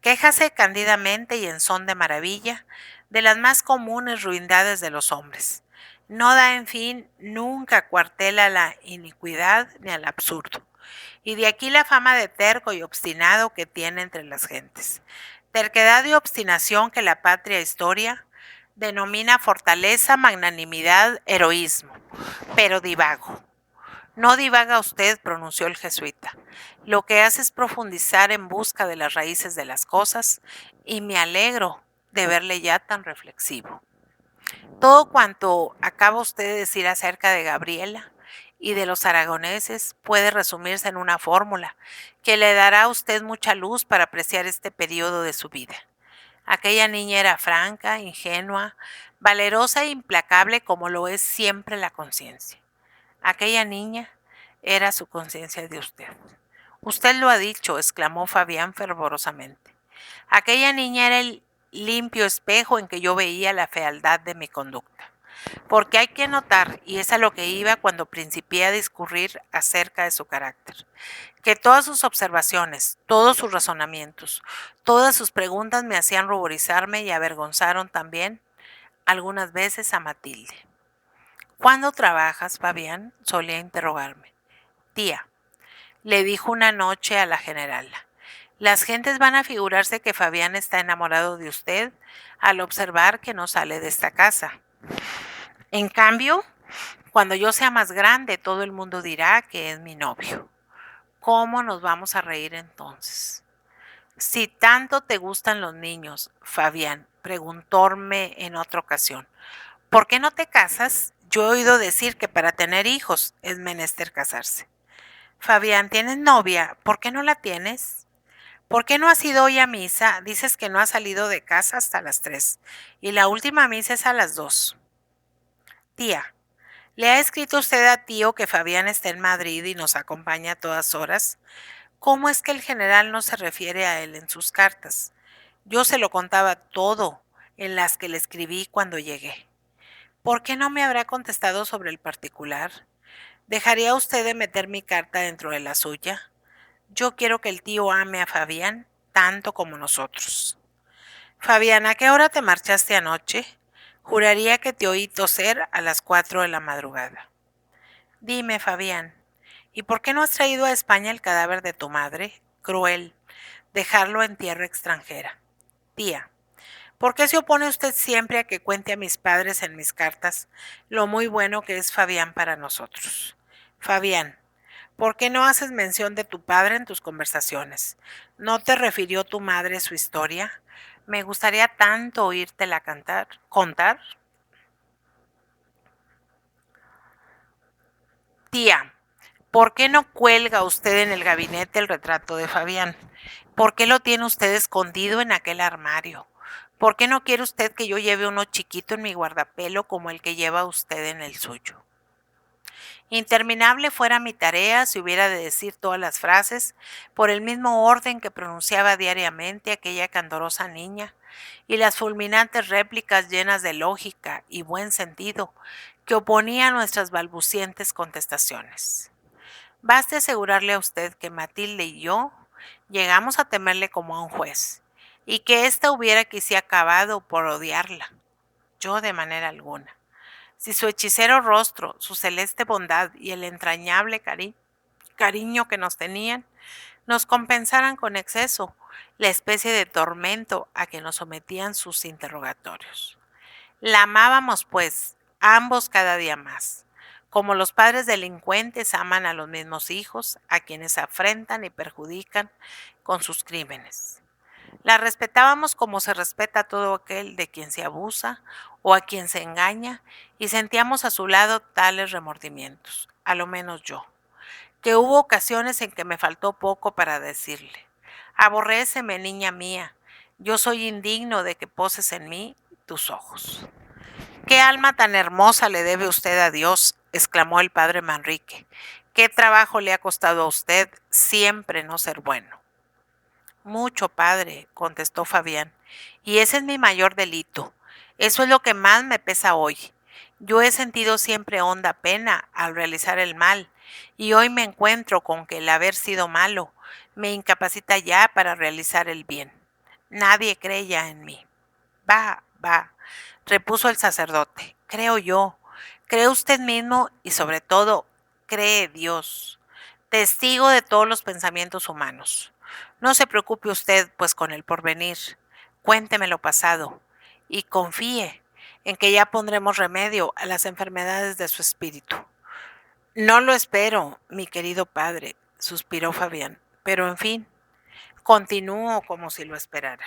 Quéjase cándidamente y en son de maravilla de las más comunes ruindades de los hombres. No da, en fin, nunca cuartel a la iniquidad ni al absurdo. Y de aquí la fama de terco y obstinado que tiene entre las gentes. Terquedad y obstinación que la patria historia denomina fortaleza, magnanimidad, heroísmo. Pero divago. No divaga usted, pronunció el jesuita. Lo que hace es profundizar en busca de las raíces de las cosas y me alegro de verle ya tan reflexivo. Todo cuanto acaba usted de decir acerca de Gabriela y de los aragoneses puede resumirse en una fórmula que le dará a usted mucha luz para apreciar este periodo de su vida. Aquella niña era franca, ingenua, valerosa e implacable como lo es siempre la conciencia. Aquella niña era su conciencia de usted. Usted lo ha dicho, exclamó Fabián fervorosamente. Aquella niña era el limpio espejo en que yo veía la fealdad de mi conducta. Porque hay que notar, y es a lo que iba cuando principié a discurrir acerca de su carácter, que todas sus observaciones, todos sus razonamientos, todas sus preguntas me hacían ruborizarme y avergonzaron también algunas veces a Matilde. ¿Cuándo trabajas, Fabián?, solía interrogarme. Tía, le dijo una noche a la generala, las gentes van a figurarse que Fabián está enamorado de usted al observar que no sale de esta casa. En cambio, cuando yo sea más grande, todo el mundo dirá que es mi novio. ¿Cómo nos vamos a reír entonces? Si tanto te gustan los niños, Fabián, preguntóme en otra ocasión, ¿por qué no te casas? Yo he oído decir que para tener hijos es menester casarse. Fabián, ¿tienes novia? ¿Por qué no la tienes? ¿Por qué no has ido hoy a misa? Dices que no has salido de casa hasta las 3 y la última misa es a las 2. Tía, ¿le ha escrito usted a tío que Fabián está en Madrid y nos acompaña a todas horas? ¿Cómo es que el general no se refiere a él en sus cartas? Yo se lo contaba todo en las que le escribí cuando llegué. ¿Por qué no me habrá contestado sobre el particular? ¿Dejaría usted de meter mi carta dentro de la suya? Yo quiero que el tío ame a Fabián tanto como nosotros. Fabián, ¿a qué hora te marchaste anoche? Juraría que te oí toser a las 4 de la madrugada. Dime, Fabián, ¿y por qué no has traído a España el cadáver de tu madre? Cruel, dejarlo en tierra extranjera. Tía, ¿por qué se opone usted siempre a que cuente a mis padres en mis cartas lo muy bueno que es Fabián para nosotros? Fabián, ¿por qué no haces mención de tu padre en tus conversaciones? ¿No te refirió tu madre su historia? Me gustaría tanto oírtela contar. Tía, ¿por qué no cuelga usted en el gabinete el retrato de Fabián? ¿Por qué lo tiene usted escondido en aquel armario? ¿Por qué no quiere usted que yo lleve uno chiquito en mi guardapelo como el que lleva usted en el suyo? Interminable fuera mi tarea si hubiera de decir todas las frases por el mismo orden que pronunciaba diariamente aquella candorosa niña, y las fulminantes réplicas llenas de lógica y buen sentido que oponían nuestras balbucientes contestaciones. Baste asegurarle a usted que Matilde y yo llegamos a temerle como a un juez, y que ésta hubiera quizá acabado por odiarla, yo de manera alguna. Si su hechicero rostro, su celeste bondad y el entrañable cariño que nos tenían, nos compensaran con exceso la especie de tormento a que nos sometían sus interrogatorios. La amábamos, pues, ambos cada día más, como los padres delincuentes aman a los mismos hijos, a quienes afrentan y perjudican con sus crímenes. La respetábamos como se respeta a todo aquel de quien se abusa o a quien se engaña, y sentíamos a su lado tales remordimientos, a lo menos yo, que hubo ocasiones en que me faltó poco para decirle: aborréceme, niña mía, yo soy indigno de que poses en mí tus ojos. ¿Qué alma tan hermosa le debe usted a Dios?, exclamó el padre Manrique. ¿Qué trabajo le ha costado a usted siempre no ser bueno? Mucho, padre, contestó Fabián, y ese es mi mayor delito. Eso es lo que más me pesa hoy. Yo he sentido siempre honda pena al realizar el mal, y hoy me encuentro con que el haber sido malo me incapacita ya para realizar el bien. Nadie cree ya en mí. Va, repuso el sacerdote, creo yo, cree usted mismo y sobre todo, cree Dios, testigo de todos los pensamientos humanos. No se preocupe usted, pues, con el porvenir. Cuénteme lo pasado y confíe en que ya pondremos remedio a las enfermedades de su espíritu. No lo espero, mi querido padre, suspiró Fabián, pero en fin, continúo como si lo esperara.